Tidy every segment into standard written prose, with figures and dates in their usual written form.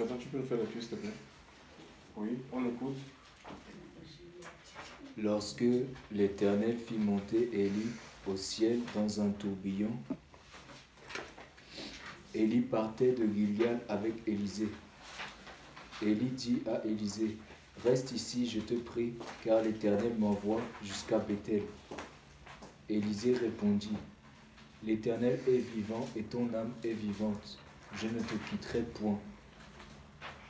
Attends, tu peux le faire là-dessus, s'il te plaît? Oui, on écoute. Lorsque l'Éternel fit monter Élie au ciel dans un tourbillon, Élie partait de Gilgal avec Élisée. Élie dit à Élisée, « Reste ici, je te prie, car l'Éternel m'envoie jusqu'à Béthel. » Élisée répondit, « L'Éternel est vivant et ton âme est vivante. Je ne te quitterai point. »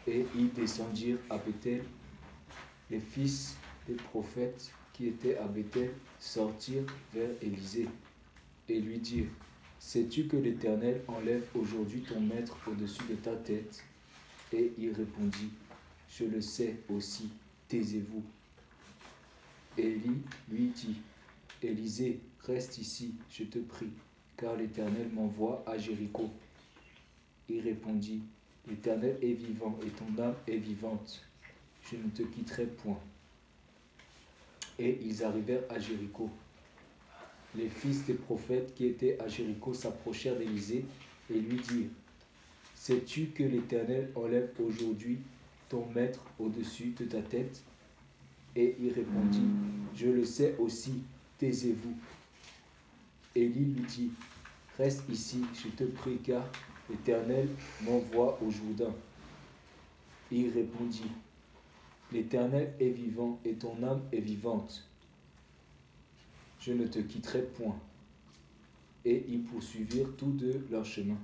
Et ils descendirent à Béthel. Les fils des prophètes qui étaient à Béthel sortirent vers Élisée et lui dirent, « Sais-tu que l'Éternel enlève aujourd'hui ton maître au-dessus de ta tête ?» Et il répondit, « Je le sais aussi, taisez-vous. » Élie lui dit, « Élisée, reste ici, je te prie, car l'Éternel m'envoie à Jéricho. » Il répondit, « L'Éternel est vivant et ton âme est vivante. Je ne te quitterai point. » Et ils arrivèrent à Jéricho. Les fils des prophètes qui étaient à Jéricho s'approchèrent d'Élisée et lui dirent, « Sais-tu que l'Éternel enlève aujourd'hui ton maître au-dessus de ta tête ?» Et il répondit, « Je le sais aussi, taisez-vous. » Élie lui dit, « Reste ici, je te prie, car l'Éternel m'envoie au Jourdain. » Il répondit, « L'Éternel est vivant et ton âme est vivante. Je ne te quitterai point. » Et ils poursuivirent tous deux leur chemin.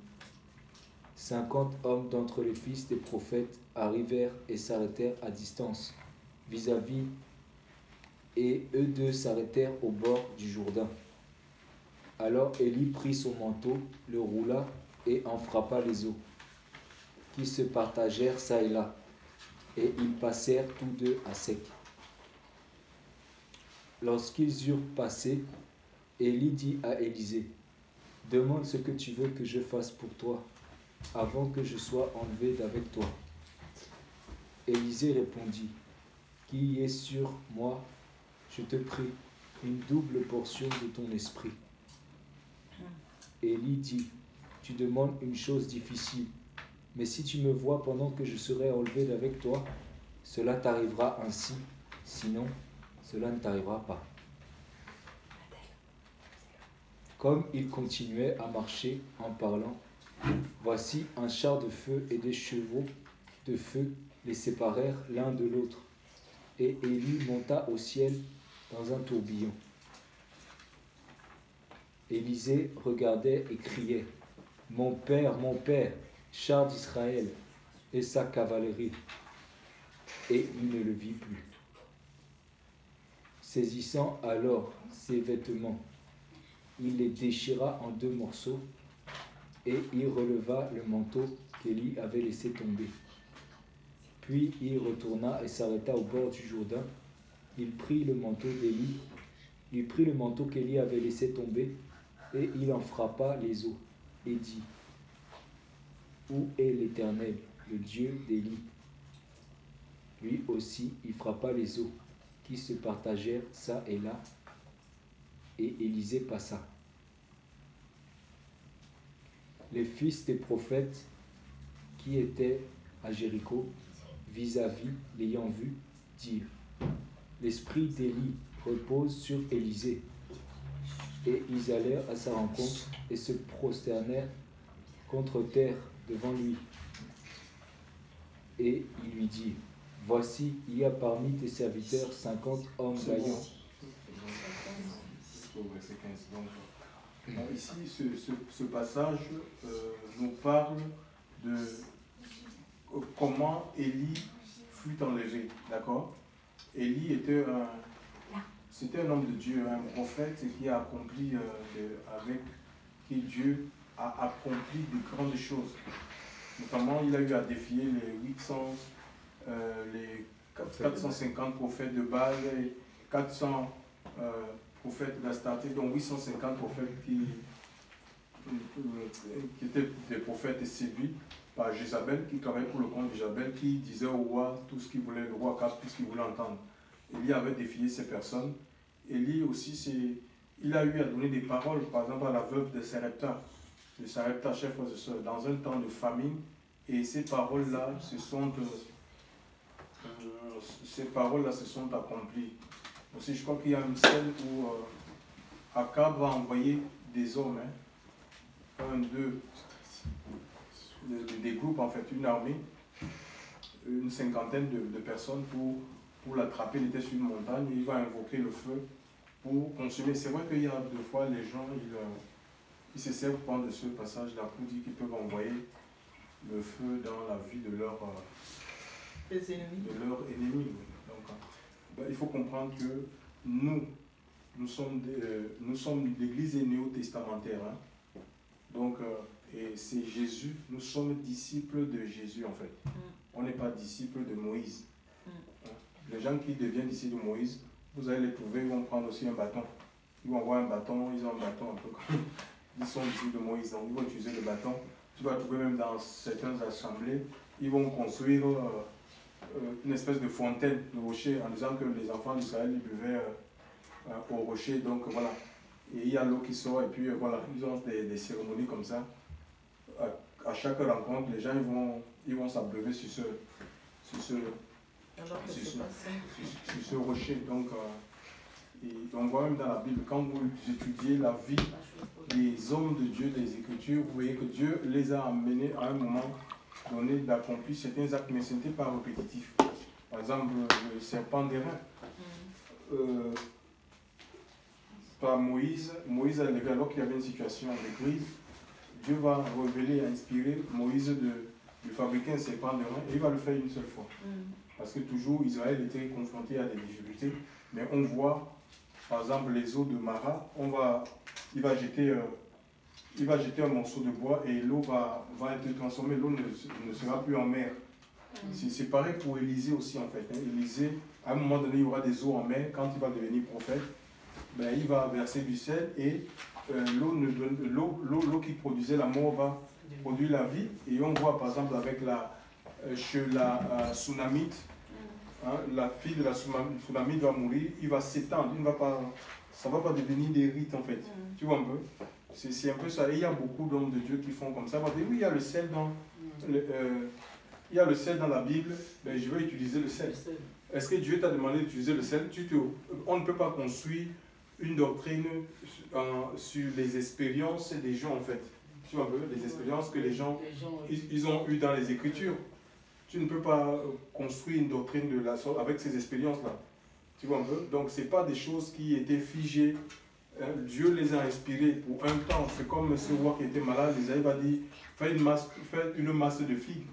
50 hommes d'entre les fils des prophètes arrivèrent et s'arrêtèrent à distance, vis-à-vis, et eux deux s'arrêtèrent au bord du Jourdain. Alors Élie prit son manteau, le roula et en frappa les eaux, qui se partagèrent çà et là, et ils passèrent tous deux à sec. Lorsqu'ils eurent passé, Élie dit à Élisée, « Demande ce que tu veux que je fasse pour toi, avant que je sois enlevé d'avec toi. » Élisée répondit, « Qu'il y ait sur moi, je te prie, une double portion de ton esprit. » Élie dit, « Tu demandes une chose difficile, mais si tu me vois pendant que je serai enlevé d'avec toi, cela t'arrivera ainsi, sinon cela ne t'arrivera pas. » Comme il continuait à marcher en parlant, voici un char de feu et des chevaux de feu les séparèrent l'un de l'autre, et Élie monta au ciel dans un tourbillon. Élisée regardait et criait, « Mon père, char d'Israël et sa cavalerie !» Et il ne le vit plus. Saisissant alors ses vêtements, il les déchira en 2 morceaux, et il releva le manteau qu'Élie avait laissé tomber. Puis il retourna et s'arrêta au bord du Jourdain. Il prit le manteau qu'Élie avait laissé tomber, et il en frappa les eaux, et dit, « Où est l'Éternel, le Dieu d'Élie ?» Lui aussi, il frappa les eaux, qui se partagèrent çà et là, et Élisée passa. Les fils des prophètes qui étaient à Jéricho, vis-à-vis, l'ayant vu, dirent, « L'esprit d'Élie repose sur Élisée. » Et ils allèrent à sa rencontre et se prosternèrent contre terre devant lui. Et il lui dit, « Voici, il y a parmi tes serviteurs 50 hommes vaillants. » Ici, ce passage nous parle de comment Élie fut enlevé, d'accord? Élie c'était un homme de Dieu, un prophète qui a accompli, avec qui Dieu a accompli de grandes choses. Notamment, il a eu à défier les 450 prophètes de Baal, et 400 prophètes d'Astarté, dont 850 prophètes qui étaient des prophètes séduits par Jézabel, qui travaillait pour le compte de Jézabel, qui disait au roi tout ce qu'il voulait, le roi Akab, tout ce qu'il voulait entendre. Élie avait défié ces personnes. Élie aussi, il a eu à donner des paroles, par exemple à la veuve de Sarepta, chef de sœur, dans un temps de famine, Et ces paroles-là se sont accomplies. Aussi, je crois qu'il y a une scène où Akab va envoyer des hommes, des groupes, en fait, une armée, une cinquantaine de personnes pour l'attraper. Il était sur une montagne et il va invoquer le feu pour consommer. C'est vrai qu'il y a deux fois les gens, ils se servent de ce passage-là pour dire qu'ils peuvent envoyer le feu dans la vie de leurs ennemis. Donc, il faut comprendre que nous sommes l'église néo-testamentaire. Hein. Donc, et c'est Jésus, nous sommes disciples de Jésus en fait. On n'est pas disciples de Moïse. Hein. Les gens qui deviennent disciples de Moïse, vous allez les trouver, ils vont prendre aussi un bâton. Ils vont avoir un bâton, ils ont un bâton un peu comme... Ils sont disciples de Moïse, donc ils vont utiliser le bâton. Tu vas trouver même dans certaines assemblées, ils vont construire une espèce de fontaine de rocher en disant que les enfants d'Israël ils buvaient au rocher. Donc voilà. Et il y a l'eau qui sort et puis voilà, ils ont des cérémonies comme ça. À chaque rencontre, les gens ils vont s'abreuver sur ce rocher. Donc, on voit même dans la Bible, quand vous étudiez la vie des hommes de Dieu, des Écritures, vous voyez que Dieu les a amenés à un moment donné d'accomplir certains actes, mais ce n'était pas répétitif. Par exemple, le serpent d'airain. Par Moïse a levé, alors qu'il y avait une situation de crise, Dieu va révéler, inspirer Moïse de fabriquer un serpent d'airain et il va le faire une seule fois. Parce que toujours Israël était confronté à des difficultés, mais on voit, par exemple, les eaux de Mara, il va jeter un morceau de bois et l'eau va être transformée, l'eau ne sera plus en mer. C'est pareil pour Élisée aussi en fait. Élisée, à un moment donné, il y aura des eaux en mer, quand il va devenir prophète, il va verser du sel et l'eau qui produisait la mort va produire la vie. Et on voit par exemple avec chez la Sunamite, hein, la fille de la Sunamite va mourir, il va s'étendre, ça ne va pas devenir des rites en fait. Tu vois un peu? C'est un peu ça. Et il y a beaucoup d'hommes de Dieu qui font comme ça. On va dire, oui, il y a le sel dans la Bible, mais je vais utiliser le sel. Est-ce que Dieu t'a demandé d'utiliser le sel? On ne peut pas construire une doctrine sur les expériences des gens en fait. Tu vois un peu, les expériences que les gens ils ont eues dans les Écritures. Tu ne peux pas construire une doctrine de la sorte avec ces expériences-là. Tu vois un peu? Donc, ce n'est pas des choses qui étaient figées. Dieu les a inspirées pour un temps. C'est comme ce roi qui était malade. Isaïe va dire, fais une masse de figues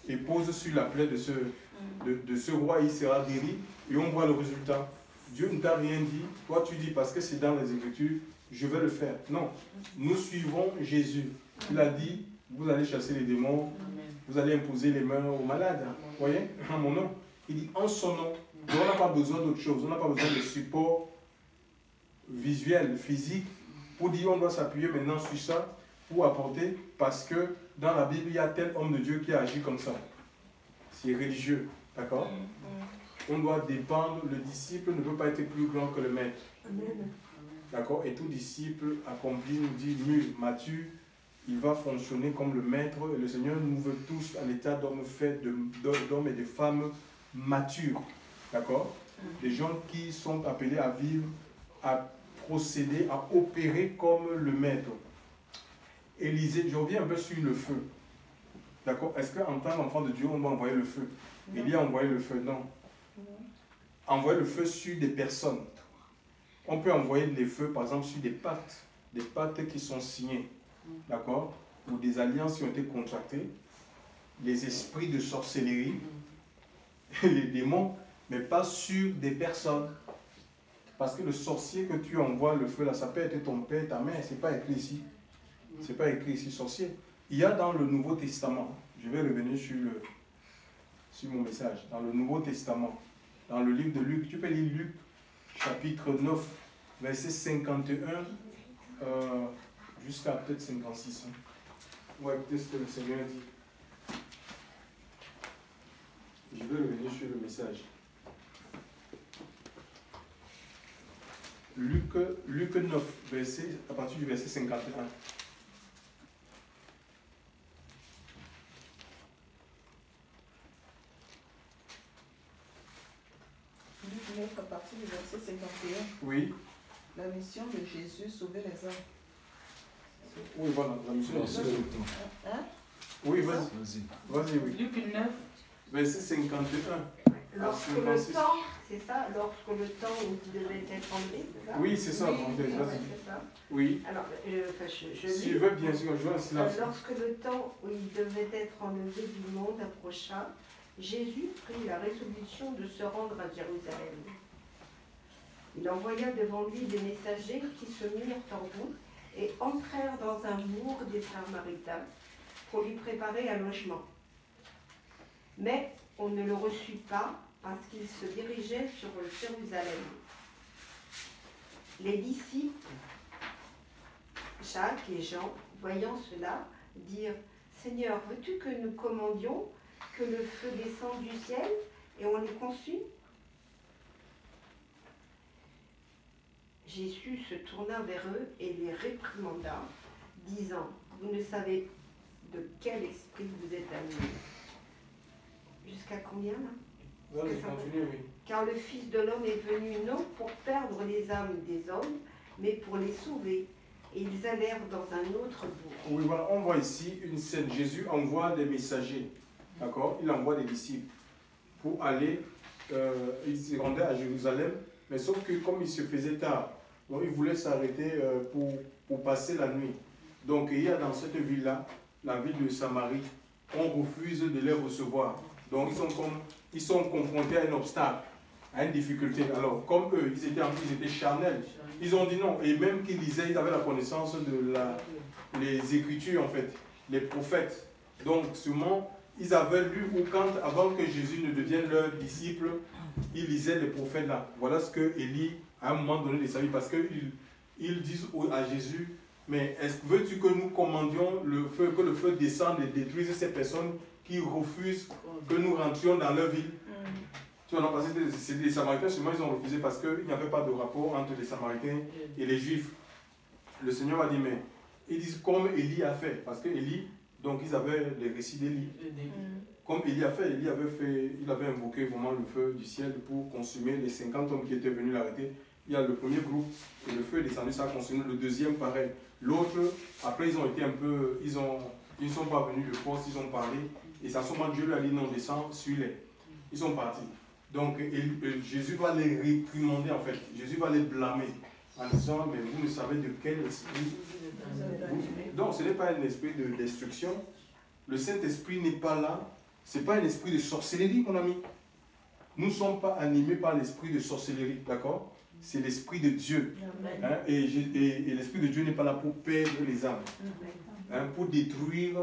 et pose sur la plaie de ce roi, il sera guéri. Et on voit le résultat. Dieu ne t'a rien dit. Toi, tu dis, parce que c'est dans les Écritures, je vais le faire. Non. Nous suivons Jésus. Il a dit, vous allez chasser les démons. Vous allez imposer les mains aux malades. Vous voyez? En mon nom. Il dit, en son nom. On n'a pas besoin d'autre chose. On n'a pas besoin de support visuel, physique, pour dire on doit s'appuyer maintenant sur ça pour apporter, parce que dans la Bible, il y a tel homme de Dieu qui a agi comme ça. C'est religieux. D'accord? On doit dépendre. Le disciple ne peut pas être plus grand que le maître. D'accord? Et tout disciple accompli nous dit mûr, mature, il va fonctionner comme le maître. Et le Seigneur nous veut tous à l'état d'hommes faits, d'hommes et de femmes matures. D'accord? Des gens qui sont appelés à vivre, à procéder, à opérer comme le maître. Élisée, je reviens un peu sur le feu. D'accord? Est-ce qu'en tant qu'enfant de Dieu, on doit envoyer le feu? Élie a envoyé le feu? Non. Envoyer le feu sur des personnes. On peut envoyer les feux, par exemple, sur des pactes qui sont signés. D'accord? Ou des alliances qui ont été contractées. Les esprits de sorcellerie, les démons, mais pas sur des personnes. Parce que le sorcier que tu envoies le feu là, ça peut être ton père, ta mère, c'est pas écrit ici. C'est pas écrit ici, sorcier. Il y a dans le Nouveau Testament, je vais revenir sur mon message, dans le Nouveau Testament, dans le livre de Luc, tu peux lire Luc, chapitre 9, verset 51, jusqu'à peut-être 56. Hein. Ouais, écoutez ce que le Seigneur dit. Je vais revenir sur le message. Luc 9, à partir du verset 51. 9 à partir du verset 51. Oui. La mission de Jésus, sauver les âmes. Oui, voilà, la mission de Jésus. Hein? Oui, vas-y. Vas-y, oui. Luc 9. Verset 51. Lorsque le temps, c'est ça, lorsque le temps où il devait être enlevé, c'est ça? Oui, c'est ça, oui, vas-y. c'est ça. Oui. Alors, je Si tu veux, bien sûr, je un silence. Lorsque le temps où il devait être enlevé du monde approcha, Jésus prit la résolution de se rendre à Jérusalem. Il envoya devant lui des messagers qui se mirent en route et entrèrent dans un bourg des Samaritains pour lui préparer un logement. Mais on ne le reçut pas parce qu'il se dirigeait sur Jérusalem. Les disciples, Jacques et Jean, voyant cela, dirent « Seigneur, veux-tu que nous commandions que le feu descende du ciel et on les consume ?» Jésus se tourna vers eux et les réprimanda, disant « Vous ne savez de quel esprit vous êtes animés. » Jusqu'à combien là? Continue, oui. Car le Fils de l'homme est venu non pour perdre les âmes des hommes, mais pour les sauver. Et ils allèrent dans un autre bourg. Oui, voilà, on voit ici une scène. Jésus envoie des messagers, d'accord? Il envoie des disciples pour aller, il se rendait à Jérusalem, mais sauf que comme il se faisait tard, donc il voulait s'arrêter pour passer la nuit. Donc il y a dans cette ville-là, la ville de Samarie, on refuse de les recevoir. Donc ils sont confrontés à un obstacle, à une difficulté. Alors comme eux, ils étaient charnels, ils ont dit non. Et même qu'ils lisaient, ils avaient la connaissance de les Écritures en fait, les prophètes. Donc sûrement, ils avaient lu avant que Jésus ne devienne leur disciple, ils lisaient les prophètes là. Voilà ce que Élie, à un moment donné, les savait, parce qu'ils disent à Jésus, mais veux-tu que nous commandions le feu, que le feu descende et détruise ces personnes qui refusent que nous rentrions dans leur ville? Tu vois, non, parce que c'est les Samaritains, seulement ils ont refusé parce qu'il n'y avait pas de rapport entre les Samaritains et les Juifs. Le Seigneur a dit, mais ils disent comme Élie a fait, parce que Élie, donc ils avaient les récits d'Élie. Comme Élie a fait, il avait invoqué vraiment le feu du ciel pour consumer les 50 hommes qui étaient venus l'arrêter. Il y a le premier groupe, et le feu est descendu, ça a consumé. Le deuxième, pareil. L'autre, après, ils ont été un peu, ils ne sont pas venus de force, ils ont parlé. Et ça, sûrement Dieu lui a dit, non, descends, suis-les. Ils sont partis. Donc, Jésus va les réprimander, en fait. Jésus va les blâmer en disant, mais vous ne savez de quel esprit. Donc, ce n'est pas un esprit de destruction. Le Saint-Esprit n'est pas là. Ce n'est pas un esprit de sorcellerie, mon ami. Nous ne sommes pas animés par l'esprit de sorcellerie, d'accord? C'est l'esprit de Dieu. Hein? Et l'esprit de Dieu n'est pas là pour perdre les âmes, hein? Pour détruire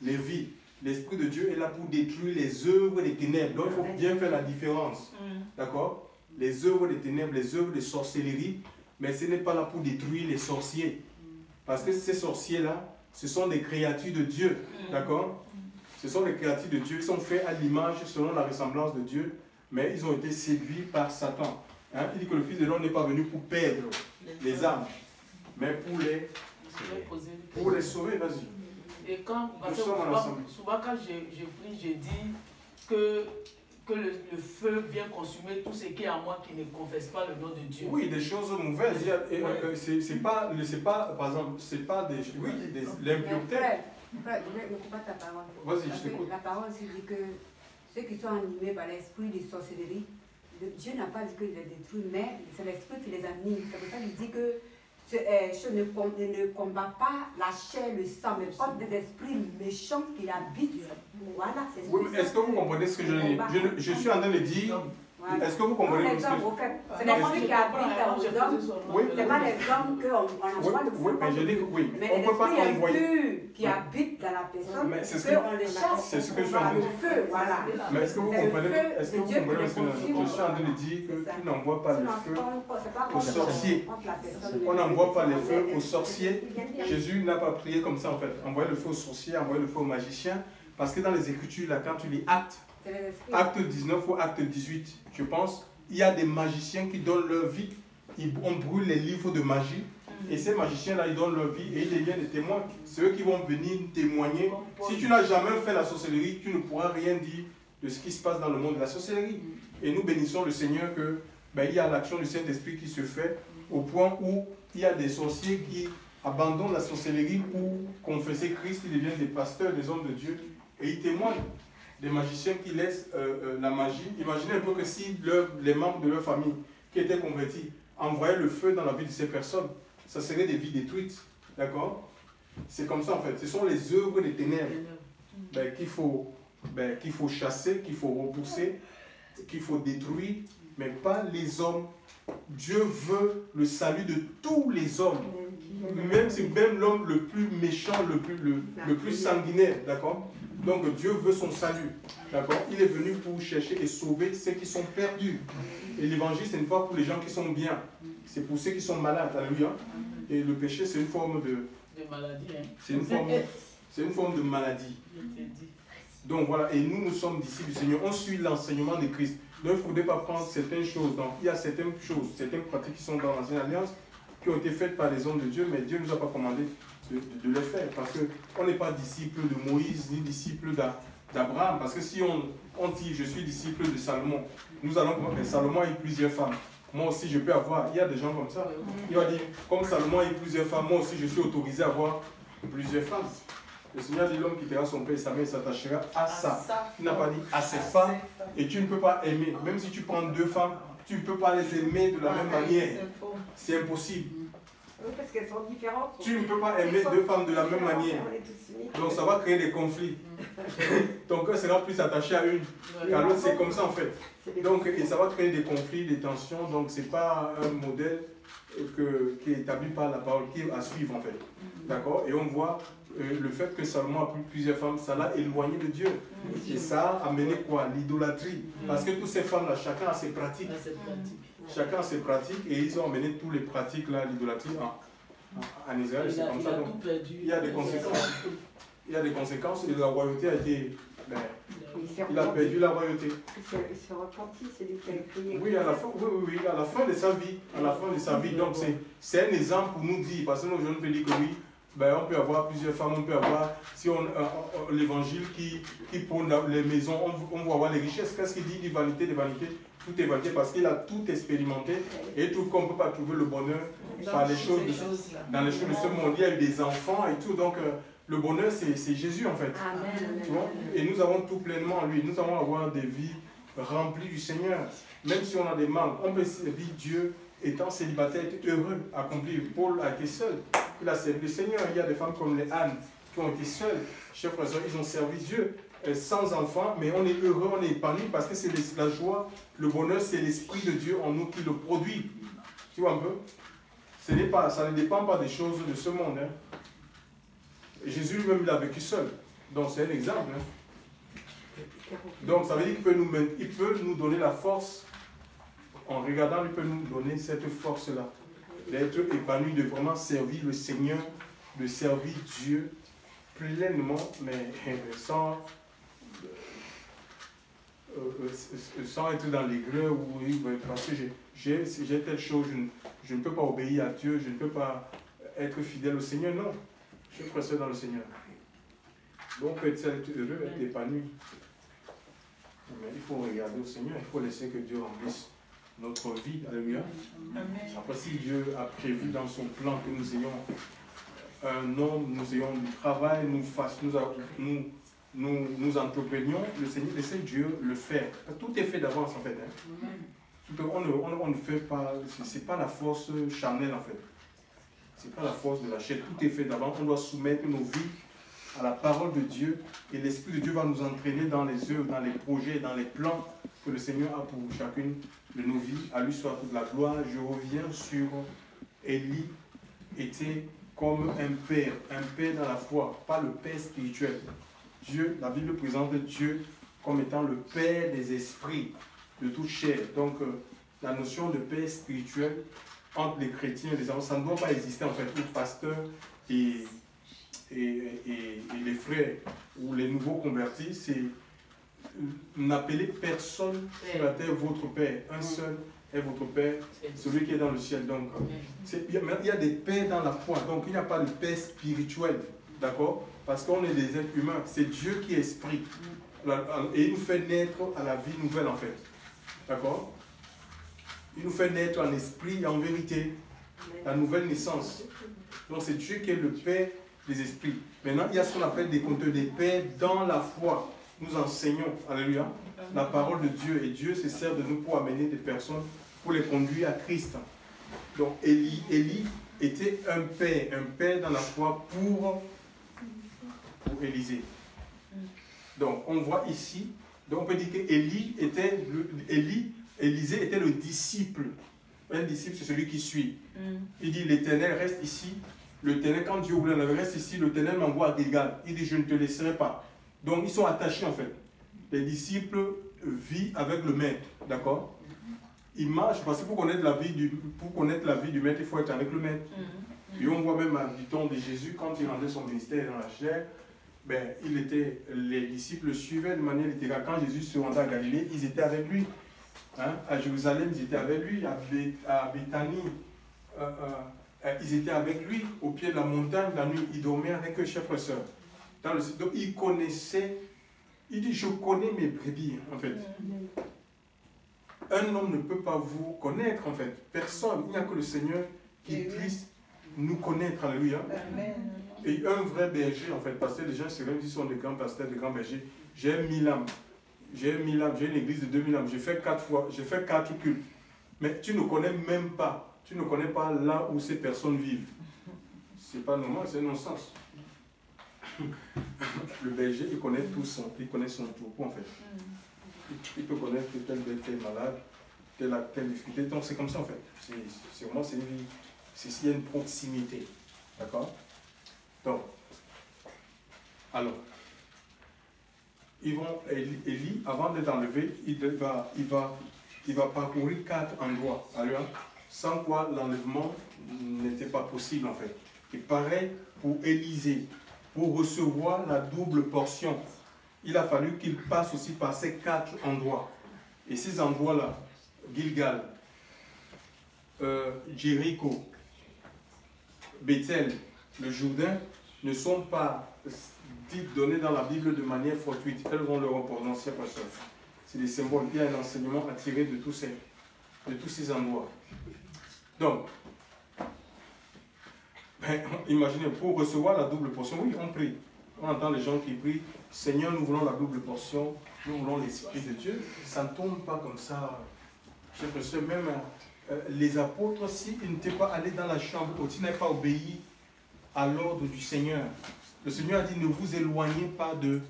les vies. L'esprit de Dieu est là pour détruire les œuvres des ténèbres. Donc il faut bien faire la différence. D'accord? Les œuvres des ténèbres, les œuvres de sorcellerie, mais ce n'est pas là pour détruire les sorciers. Parce que ces sorciers-là, ce sont des créatures de Dieu. D'accord? Ce sont des créatures de Dieu. Ils sont faits à l'image, selon la ressemblance de Dieu, mais ils ont été séduits par Satan. Hein? Il dit que le Fils de l'homme n'est pas venu pour perdre les âmes, mais pour les sauver. Vas-y. Et quand, parce que souvent quand je prie, je dis que le feu vient consumer tout ce qui est en moi qui ne confesse pas le nom de Dieu. Oui, des choses mauvaises. C'est pas, par exemple, c'est pas des l'impureté. Frère, ne coupe pas ta parole. Vas-y, je t'écoute. La parole, c'est dit que ceux qui sont animés par l'esprit de sorcellerie, Dieu n'a pas dit qu'il les détruit, mais c'est l'esprit qui les anime. C'est pour ça qu'il dit que je ne combat pas la chair, le sang, mais contre des esprits méchants qui habitent. Voilà, c'est oui, mais est-ce que vous comprenez ce que je dis? Je suis en train de dire. Voilà. Est-ce que vous comprenez ce que je dis? C'est l'esprit qui habite aux hommes. Oui. C'est pas les hommes qu'on envoie le feu. Oui, mais je dis que oui. Mais on ne peut pas envoyer. Qui habite dans la personne, on les chasse. C'est ce que je suis en train de dire. Le feu, voilà. Mais est-ce que vous comprenez ce que je suis en train de dire? Que tu n'envoies pas le feu aux sorciers. On n'envoie pas le feu aux sorciers. Jésus n'a pas prié comme ça en fait. Envoyer le feu aux sorciers, envoyer le feu aux magiciens. Parce que dans les Écritures, là, quand tu lis Acte 19 ou Acte 18, je pense, il y a des magiciens qui donnent leur vie. On brûle les livres de magie. Et ces magiciens-là, ils donnent leur vie et ils deviennent des témoins. C'est eux qui vont venir témoigner. Si tu n'as jamais fait la sorcellerie, tu ne pourras rien dire de ce qui se passe dans le monde de la sorcellerie. Et nous bénissons le Seigneur que ben, il y a l'action du Saint-Esprit qui se fait au point où il y a des sorciers qui abandonnent la sorcellerie pour confesser Christ, ils deviennent des pasteurs, des hommes de Dieu, et ils témoignent. Des magiciens qui laissent la magie. Imaginez un peu que si les membres de leur famille qui étaient convertis envoyaient le feu dans la vie de ces personnes, ça serait des vies détruites. D'accord? C'est comme ça en fait. Ce sont les œuvres des ténèbres qu'il faut chasser, qu'il faut repousser, qu'il faut détruire, mais pas les hommes. Dieu veut le salut de tous les hommes. Même l'homme le plus méchant, le plus sanguinaire. D'accord? Donc Dieu veut son salut. D'accord? Il est venu pour chercher et sauver ceux qui sont perdus. Et l'évangile, ce n'est pas pour les gens qui sont bien. C'est pour ceux qui sont malades. Alléluia. Et le péché, c'est une forme de maladie. Hein. C'est une forme de maladie. Donc voilà, et nous sommes disciples du Seigneur. On suit l'enseignement de Christ. Donc il ne faudrait pas prendre certaines choses. Donc il y a certaines choses, certaines pratiques qui sont dans l'Ancienne Alliance qui ont été faites par les hommes de Dieu, mais Dieu ne nous a pas commandé de les faire. Parce qu'on n'est pas disciple de Moïse, ni disciple d'Abraham. Parce que si on dit je suis disciple de Salomon, nous allons voir que Salomon a eu plusieurs femmes. Moi aussi je peux avoir. Il y a des gens comme ça. Il va dire, comme Salomon a eu plusieurs femmes, moi aussi je suis autorisé à avoir plusieurs femmes. Le Seigneur dit l'homme quittera son père et sa mère et s'attachera à ça. Il n'a pas dit à ses femmes. Et tu ne peux pas aimer. Même si tu prends deux femmes, tu ne peux pas les aimer de la même manière. C'est impossible. Parce qu'elles sont différentes. Tu ne peux pas aimer deux femmes de la même manière. Donc ça va créer des conflits. Ton cœur sera plus attaché à une qu'à l'autre. C'est comme ça en fait. Donc et ça va créer des conflits, des tensions. Donc ce n'est pas un modèle qui est établi par la parole, qui est à suivre en fait. D'accord? Et on voit le fait que Salomon a pris plusieurs femmes, ça l'a éloigné de Dieu. Et ça a amené quoi? L'idolâtrie. Parce que toutes ces femmes-là, chacun a ses pratiques. Chacun a ses pratiques et ils ont amené toutes les pratiques là, l'idolâtrie en Israël. C'est comme ça. Donc, il y a des conséquences. Il y a des conséquences et la royauté a été... il a perdu la royauté. Il s'est repenti, c'est lui qui a crié. Oui, à la fin de sa vie. À la fin de sa vie. Donc c'est un exemple pour nous dire, parce que nos jeunes peuvent dire que oui, on peut avoir plusieurs femmes, on peut avoir, si on l'évangile qui prône les maisons, on va avoir les richesses. Qu'est-ce qu'il dit? Des vanités, tout est vanité parce qu'il a tout expérimenté et il trouve qu'on ne peut pas trouver le bonheur par les choses dans les choses de ce monde. Il y a eu des enfants et tout, donc le bonheur c'est Jésus en fait. Amen. Tu vois? Et nous avons tout pleinement en lui. Nous allons avoir des vies remplies du Seigneur. Même si on a des manques, on peut servir Dieu étant célibataire, être heureux, accompli. Paul a été seul. Il a servi le Seigneur. Il y a des femmes comme les Anne qui ont été seules. Chers frères et sœurs, ils ont servi Dieu sans enfants, mais on est heureux, on est épanoui parce que c'est la joie, le bonheur, c'est l'Esprit de Dieu en nous qui le produit. Tu vois un peu? Ça ne dépend pas des choses de ce monde. Hein. Jésus lui-même, il a vécu seul. Donc c'est un exemple. Hein. Donc ça veut dire qu'il peut nous donner la force. En regardant, il peut nous donner cette force-là. D'être épanoui, de vraiment servir le Seigneur, de servir Dieu pleinement, mais sans être dans l'aigreur ou parce que j'ai telle chose, je ne peux pas obéir à Dieu, je ne peux pas être fidèle au Seigneur. Non, je suis pressé dans le Seigneur. Donc, être heureux, être épanoui. Mais il faut regarder au Seigneur, il faut laisser que Dieu remplisse notre vie. Alléluia. Après, si Dieu a prévu dans son plan que nous ayons un homme, nous ayons du travail, nous entreprenions, le Seigneur, laissez Dieu le faire. Tout est fait d'avance en fait. Hein. On ne fait pas, c'est pas la force charnelle en fait. C'est pas la force de la chair, tout est fait d'avance. On doit soumettre nos vies à la parole de Dieu et l'Esprit de Dieu va nous entraîner dans les œuvres, dans les projets, dans les plans que le Seigneur a pour chacune de nos vies. À lui soit toute la gloire. Je reviens sur Élie était comme un père dans la foi, pas le père spirituel. Dieu, la Bible présente Dieu comme étant le père des esprits, de toute chair. Donc la notion de père spirituel entre les chrétiens et les enfants, ça ne doit pas exister en fait. Le pasteur et les frères ou les nouveaux convertis, c'est n'appelez personne sur la terre votre père. Un seul est votre père, celui qui est dans le ciel. Donc, il y a des pères dans la foi. Donc, il n'y a pas de père spirituel. D'accord? Parce qu'on est des êtres humains. C'est Dieu qui est esprit. Et il nous fait naître à la vie nouvelle, en fait. D'accord? Il nous fait naître en esprit et en vérité. La nouvelle naissance. Donc c'est Dieu qui est le Père des esprits. Maintenant, il y a ce qu'on appelle des compteurs des pères dans la foi. Nous enseignons, alléluia, la parole de Dieu. Et Dieu se sert de nous pour amener des personnes, pour les conduire à Christ. Donc Élie était un père dans la foi pour Élisée. Donc on voit ici, donc on peut dire qu'Élisée était le disciple. Un disciple, c'est celui qui suit. Il dit, l'Éternel reste ici. L'Éternel, quand Dieu voulait, il reste ici, l'Éternel m'envoie à Gilgal. Il dit, je ne te laisserai pas. Donc ils sont attachés en fait. Les disciples vivent avec le maître, d'accord? Ils marchent, parce que pour connaître la vie du maître, il faut être avec le maître. Et on voit même du temps de Jésus, quand il rendait son ministère dans la chair, ben, les disciples le suivaient de manière littérale. Quand Jésus se rendait à Galilée, ils étaient avec lui. Hein? À Jérusalem, ils étaient avec lui. À Béthanie, ils étaient avec lui. Au pied de la montagne, la nuit, ils dormaient avec eux, chers frères et sœurs. Donc, ils connaissaient. Il dit, je connais mes brebis, en fait. Un homme ne peut pas vous connaître, en fait. Personne. Il n'y a que le Seigneur qui puisse nous connaître. Alléluia. Amen. Et un vrai berger, en fait, parce que les gens, c'est comme s'ils sont des grands pasteurs, des grands bergers. J'ai 1000 âmes. J'ai une église de 2000 âmes. J'ai fait 4 cultes. Mais tu ne connais même pas. Tu ne connais pas là où ces personnes vivent. C'est pas normal, c'est non-sens. Le berger, il connaît son troupeau, en fait. Il peut connaître que tel bête est malade, telle difficulté. Donc c'est comme ça, en fait. C'est vraiment, c'est une vie. Il y a une proximité. D'accord? Donc, alors, Élie, avant d'être enlevé, il va parcourir 4 endroits, sans quoi l'enlèvement n'était pas possible en fait. Et pareil pour Élisée, pour recevoir la double portion, il a fallu qu'il passe aussi par ces 4 endroits. Et ces endroits-là, Gilgal, Jéricho, Bethel, le Jourdain, ne sont pas données dans la Bible de manière fortuite. Elles ont leur importance, chers frères. C'est des symboles. Il y a un enseignement à tirer de tous ces endroits. Donc, imaginez, pour recevoir la double portion, oui, on prie. On entend les gens qui prient, Seigneur, nous voulons la double portion, nous voulons l'Esprit de Dieu. Ça ne tombe pas comme ça. Chers frères, même les apôtres, s'ils n'étaient pas allés dans la chambre haute, s'ils n'avaient pas obéi à l'ordre du Seigneur, le Seigneur a dit, ne vous éloignez pas de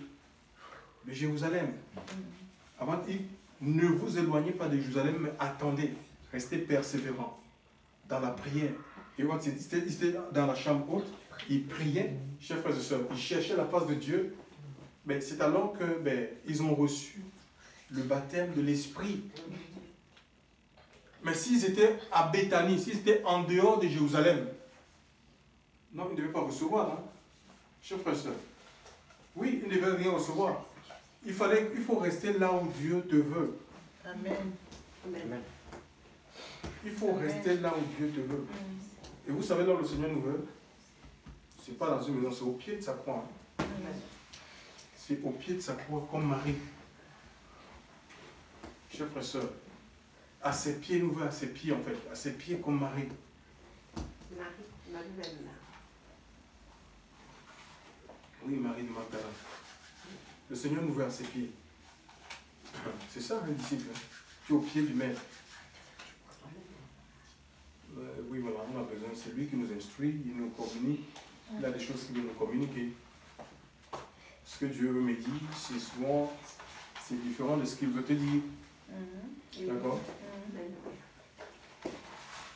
Jérusalem. Avant, il dit, ne vous éloignez pas de Jérusalem, mais attendez, restez persévérants dans la prière. Et quand ils étaient dans la chambre haute, ils priaient, chers frères et sœurs, ils cherchaient la face de Dieu. Mais c'est alors que ils ont reçu le baptême de l'Esprit. Mais s'ils étaient à Béthanie, s'ils étaient en dehors de Jérusalem, non, ils ne devaient pas recevoir, hein. Chers frères et sœurs, oui, ils ne devaient rien recevoir. Il faut rester là où Dieu te veut. Amen. Amen. Il faut rester là où Dieu te veut. Et vous savez là où le Seigneur nous veut? Ce n'est pas dans une maison, c'est au pied de sa croix. C'est au pied de sa croix, comme Marie. Chers frères et sœurs, à ses pieds, nous veut à ses pieds en fait, à ses pieds comme Marie. Marie-Madeleine. Oui, Marie de Magdala. Le Seigneur nous veut à ses pieds. C'est ça, un disciple. Tu es au pied du maître. Oui, voilà, on a besoin. C'est lui qui nous instruit, il nous communique. Il a des choses qu'il veut nous communiquer. Ce que Dieu me dit, c'est souvent, c'est différent de ce qu'il veut te dire. D'accord?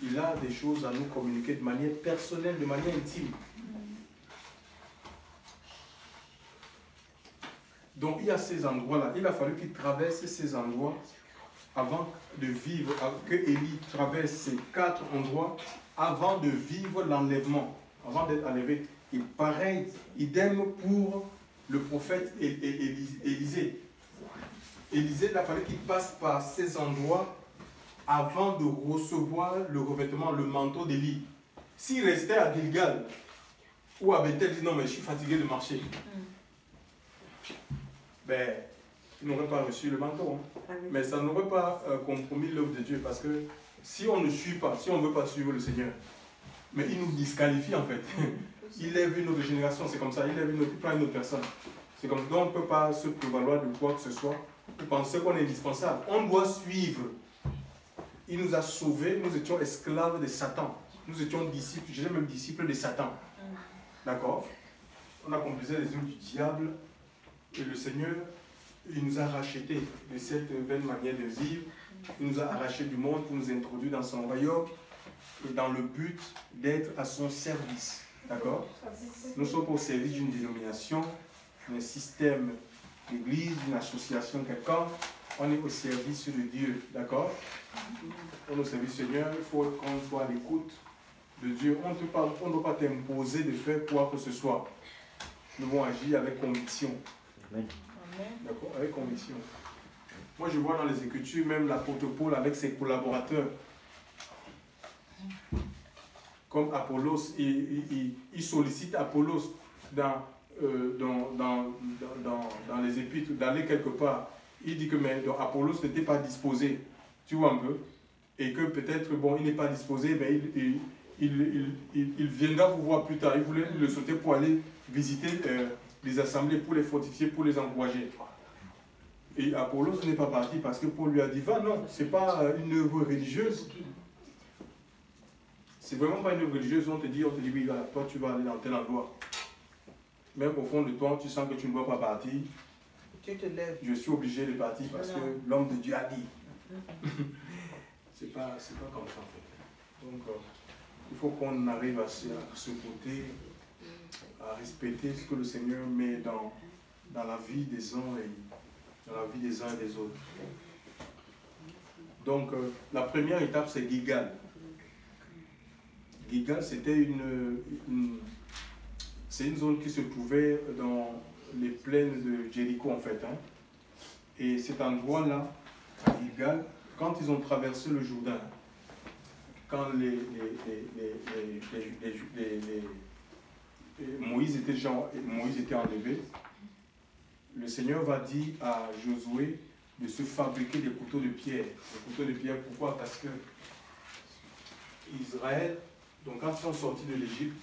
Il a des choses à nous communiquer de manière personnelle, de manière intime. Donc il y a ces endroits-là. Il a fallu qu'il traverse ces endroits avant de vivre, que Élie traverse ces 4 endroits avant de vivre l'enlèvement, avant d'être enlevé. Et pareil, idem pour le prophète Élisée. Élisée, il a fallu qu'il passe par ces endroits avant de recevoir le revêtement, le manteau d'Élie. S'il restait à Gilgal ou à Bethel, il dit non mais je suis fatigué de marcher. Il n'aurait pas reçu le manteau. Hein. Mais ça n'aurait pas compromis l'œuvre de Dieu parce que si on ne suit pas, si on ne veut pas suivre le Seigneur, mais il nous disqualifie en fait. Il lève une autre génération, c'est comme ça, il lève pas une autre personne. C'est comme ça, on ne peut pas se prévaloir de quoi que ce soit pour penser qu'on est indispensable. On doit suivre. Il nous a sauvés, nous étions esclaves de Satan. Nous étions disciples, j'étais même disciples de Satan. D'accord? On accomplissait les œuvres du diable et le Seigneur, il nous a rachetés de cette vaine manière de vivre. Il nous a arrachés du monde pour nous introduire dans son royaume et dans le but d'être à son service. D'accord? Nous sommes au service d'une dénomination, d'un système d'église, d'une association quelconque. On est au service de Dieu. D'accord? On est au service du Seigneur, il faut qu'on soit à l'écoute de Dieu. On ne doit pas t'imposer de faire quoi que ce soit. Nous devons agir avec conviction. Amen. D'accord? Avec conviction. Moi, je vois dans les Écritures, même l'apôtre Paul avec ses collaborateurs, comme Apollos, il sollicite Apollos dans les Épîtres, d'aller quelque part. Il dit que mais, donc, Apollos n'était pas disposé, tu vois un peu, et que peut-être, bon, il n'est pas disposé, mais il viendra vous voir plus tard. Il voulait le sauter pour aller visiter les assemblées, pour les fortifier, pour les encourager. Et Apollos n'est pas parti parce que Paul lui a dit, va, non, ce n'est pas une œuvre religieuse. C'est vraiment pas une œuvre religieuse, on te dit, oui, là, toi tu vas aller dans tel endroit. Même au fond de toi, tu sens que tu ne vas pas partir. Tu te lèves. Je suis obligé de partir parce que l'homme de Dieu a dit. C'est pas comme ça en fait. Donc, il faut qu'on arrive à ce côté, à respecter ce que le Seigneur met dans la vie des uns et dans la vie des uns et des autres. Donc, la première étape, c'est Gilgal. Gilgal, c'était une zone qui se trouvait dans les plaines de Jéricho, en fait. Hein. Et cet endroit-là, à Gilgal, quand ils ont traversé le Jourdain, quand Moïse était enlevé, le Seigneur va dire à Josué de se fabriquer des couteaux de pierre. Des couteaux de pierre, pourquoi? Parce que Israël, donc quand ils sont sortis de l'Égypte,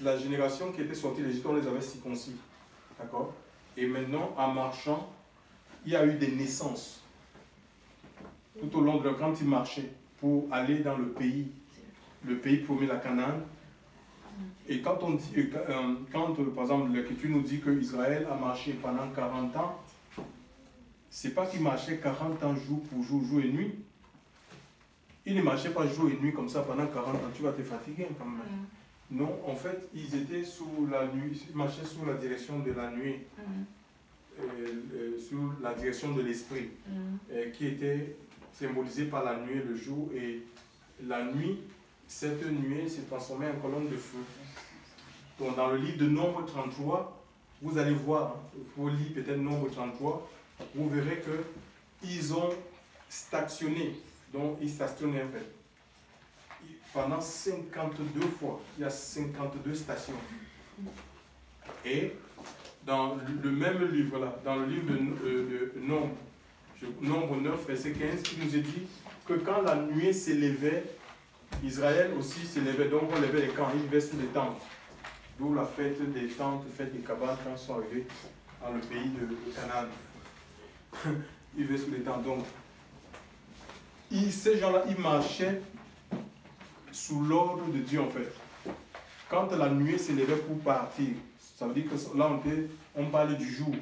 la génération qui était sortie de l'Égypte, on les avait circoncis. D'accord? Et maintenant, en marchant, il y a eu des naissances. Tout au long de quand ils marchaient pour aller dans le pays promis, la Canaan. Et quand on dit, par exemple, l'Écriture nous dit qu'Israël a marché pendant 40 ans, c'est pas qu'il marchait 40 ans jour pour jour, jour et nuit. Il ne marchait pas jour et nuit comme ça pendant 40 ans, tu vas te fatiguer quand même. Non, en fait, ils étaient sous la nuit, ils marchaient sous la direction de la nuit, sous la direction de l'esprit, qui était symbolisée par la nuit et le jour. Et la nuit, cette nuée s'est transformée en colonne de feu. Donc, dans le livre de Nombre 33, vous allez voir, vous lisez peut-être Nombre 33, vous verrez qu'ils ont stationné, donc ils stationnaient en fait. Pendant 52 fois, il y a 52 stations. Et dans le même livre-là, dans le livre de Nombre, Nombre 9, verset 15, il nous est dit que quand la nuée s'élevait, Israël aussi s'élevait, donc on levait les camps, ils vivaient sous les tentes. D'où la fête des tentes, fête des cabanes quand ils sont arrivés dans le pays de Canaan. Ils vivaient sous les tentes. Donc, ces gens-là, ils marchaient sous l'ordre de Dieu en fait. Quand la nuée s'élevait pour partir, ça veut dire que là on parlait du jour.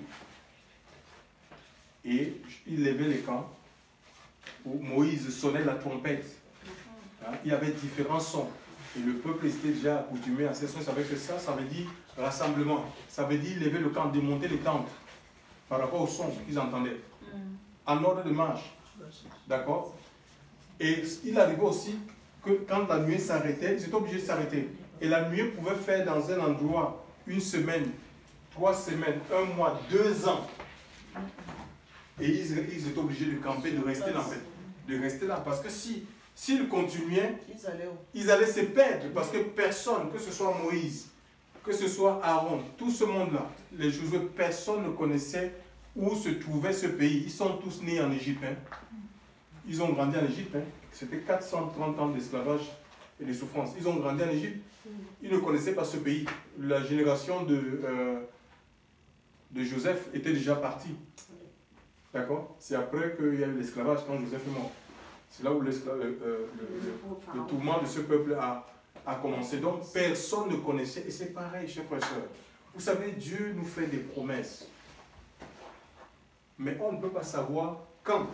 Et ils levaient les camps où Moïse sonnait la trompette. Hein, il y avait différents sons. Et le peuple était déjà accoutumé à ces sons. Ça veut dire que ça veut dire rassemblement. Ça veut dire lever le camp, démonter les tentes par rapport au son qu'ils entendaient. En ordre de marche. D'accord? Et il arrivait aussi que quand la nuée s'arrêtait, ils étaient obligés de s'arrêter. Et la nuée pouvait faire dans un endroit 1 semaine, 3 semaines, 1 mois, 2 ans. Et ils étaient obligés de camper, de rester là en fait. De rester là. Parce que s'ils continuaient, ils allaient se perdre. Parce que personne, que ce soit Moïse, que ce soit Aaron, tout ce monde-là, les Josué, personne ne connaissait où se trouvait ce pays. Ils sont tous nés en Égypte. Hein. ils ont grandi en Égypte. Hein. C'était 430 ans d'esclavage et de souffrance. Ils ont grandi en Égypte. Ils ne connaissaient pas ce pays. La génération de Joseph était déjà partie. D'accord? C'est après qu'il y a eu l'esclavage, quand Joseph est mort. C'est là où le tourment de ce peuple a commencé. Donc, personne ne connaissait. Et c'est pareil, chers frères et sœurs. Vous savez, Dieu nous fait des promesses. Mais on ne peut pas savoir quand,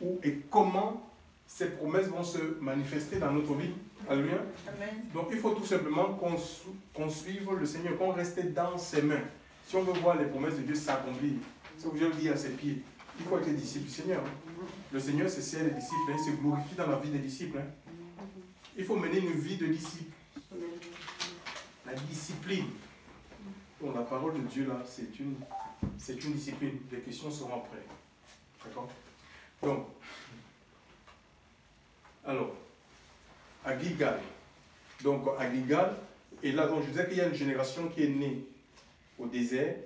où et comment ces promesses vont se manifester dans notre vie. Alléluia. Amen. Donc, il faut tout simplement qu'on suive le Seigneur, qu'on reste dans ses mains. Si on veut voir les promesses de Dieu s'accomplir, c'est ce que je le dis à ses pieds. Il faut être disciple du Seigneur. Le Seigneur, c'est les disciples. Il se glorifie dans la vie des disciples. Il faut mener une vie de disciple. La discipline. Donc, la parole de Dieu, là, c'est une discipline. Les questions seront après. D'accord? Donc, alors, à Gilgal. Donc, à Gilgal, et là, donc, je disais qu'il y a une génération qui est née au désert.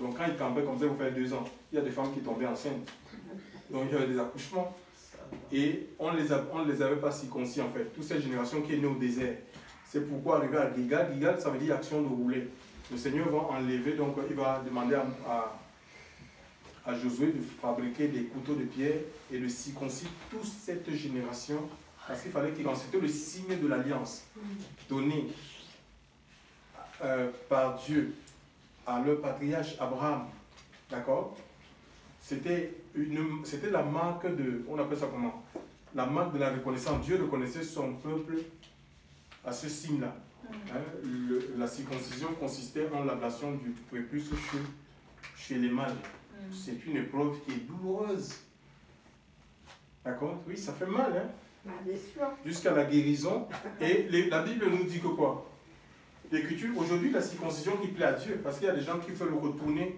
Donc, quand ils campaient comme ça, vous faites 2 ans, il y a des femmes qui tombaient enceintes. Donc, il y avait des accouchements. Et on ne les avait pas circoncis, en fait. Toute cette génération qui est née au désert. C'est pourquoi arriver à Gilgal. Gilgal, ça veut dire action de rouler. Le Seigneur va enlever, donc il va demander à Josué de fabriquer des couteaux de pierre et de circoncire toute cette génération. Parce qu'il fallait qu'il en c'était le signe de l'alliance donné par Dieu à leur patriarche Abraham. D'accord? C'était la marque de, on appelle ça comment? La marque de la reconnaissance. Dieu reconnaissait son peuple à ce signe-là. Hein, la circoncision consistait en l'ablation du prépuce chez les mâles. C'est une épreuve qui est douloureuse. D'accord? Oui, ça fait mal, hein? Bien sûr. Jusqu'à la guérison. Et la Bible nous dit que quoi? L'Écriture, aujourd'hui, la circoncision qui plaît à Dieu, parce qu'il y a des gens qui veulent retourner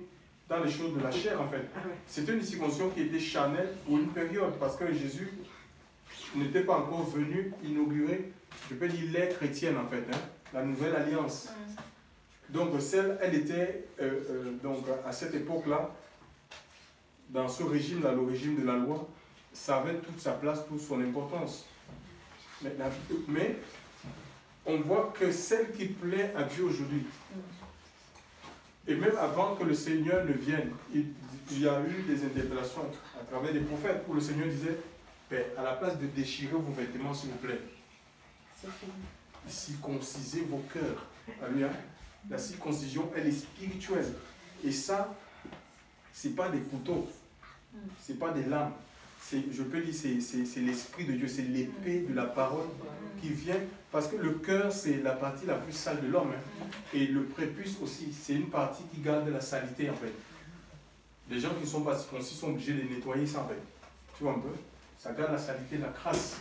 dans les choses de la chair, en fait. C'était une circoncision qui était charnelle pour une période, parce que Jésus n'était pas encore venu inaugurer, je peux dire, l'ère chrétienne, en fait, hein, la nouvelle alliance. Donc, elle était, donc, à cette époque-là, dans ce régime-là, le régime de la loi, ça avait toute sa place, toute son importance. Mais on voit que celle qui plaît à Dieu aujourd'hui, et même avant que le Seigneur ne vienne, il y a eu des interpellations à travers des prophètes où le Seigneur disait, à la place de déchirer vos vêtements, s'il vous plaît, circoncisez vos cœurs. Alléluia. La circoncision, elle est spirituelle. Et ça, ce n'est pas des couteaux, ce n'est pas des lames. Je peux dire, c'est l'Esprit de Dieu, c'est l'épée de la parole qui vient, parce que le cœur, c'est la partie la plus sale de l'homme. Hein. Et le prépuce aussi, c'est une partie qui garde la saleté, en fait. Les gens qui ne sont pas circoncis sont obligés de nettoyer ça, en fait. Tu vois un peu? Ça garde la saleté, la crasse.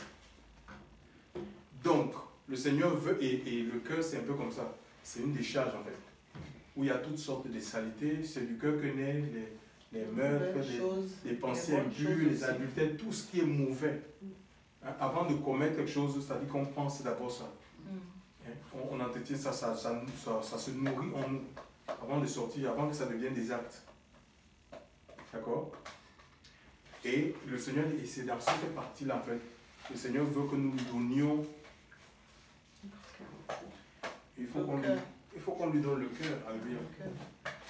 Donc, le Seigneur veut, et le cœur, c'est un peu comme ça. C'est une décharge, en fait, où il y a toutes sortes de saletés. C'est du cœur que naissent les meurtres, les pensées impures, les adultères, tout ce qui est mauvais. Hein, avant de commettre quelque chose, c'est-à-dire qu'on pense d'abord ça. Hein, on entretient ça, ça se nourrit en nous, avant de sortir, avant que ça devienne des actes. D'accord? Et le Seigneur, et c'est dans cette partie-là, en fait, le Seigneur veut que nous lui donnions. Il faut qu'on lui donne le cœur, alléluia.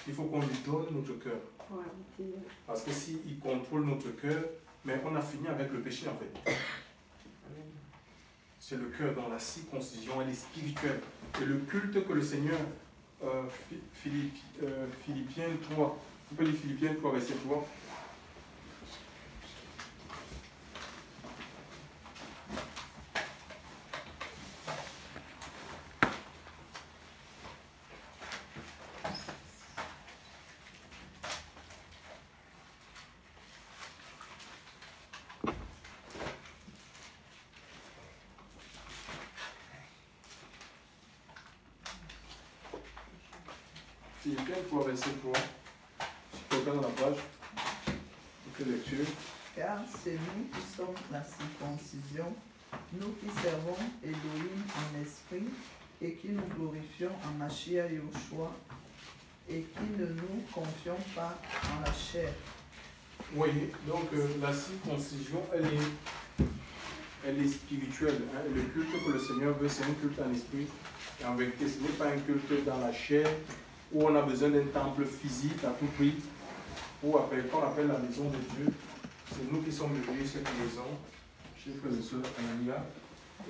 Il faut qu'on lui donne notre cœur. Parce que s'il contrôle notre cœur, mais on a fini avec le péché, en fait. C'est le cœur dans la circoncision, elle est spirituelle. Et le culte que le Seigneur, Philippiens 3, on peut dire Philippiens 3, verset 3. Philippiens 3, verset 3. Si tu regardes dans la page, on fait lecture. Car c'est nous qui sommes la circoncision, nous qui servons Elohim en esprit et qui nous glorifions en Mashiach Yahushua et qui ne nous confions pas en la chair. Oui, donc la circoncision, elle est spirituelle. Hein. Le culte que le Seigneur veut, c'est un culte en esprit. Et en vérité, ce n'est pas un culte dans la chair où on a besoin d'un temple physique à tout prix, ou qu'on appelle la maison de Dieu. C'est nous qui sommes devenus cette maison, chez frères et sœurs, alléluia.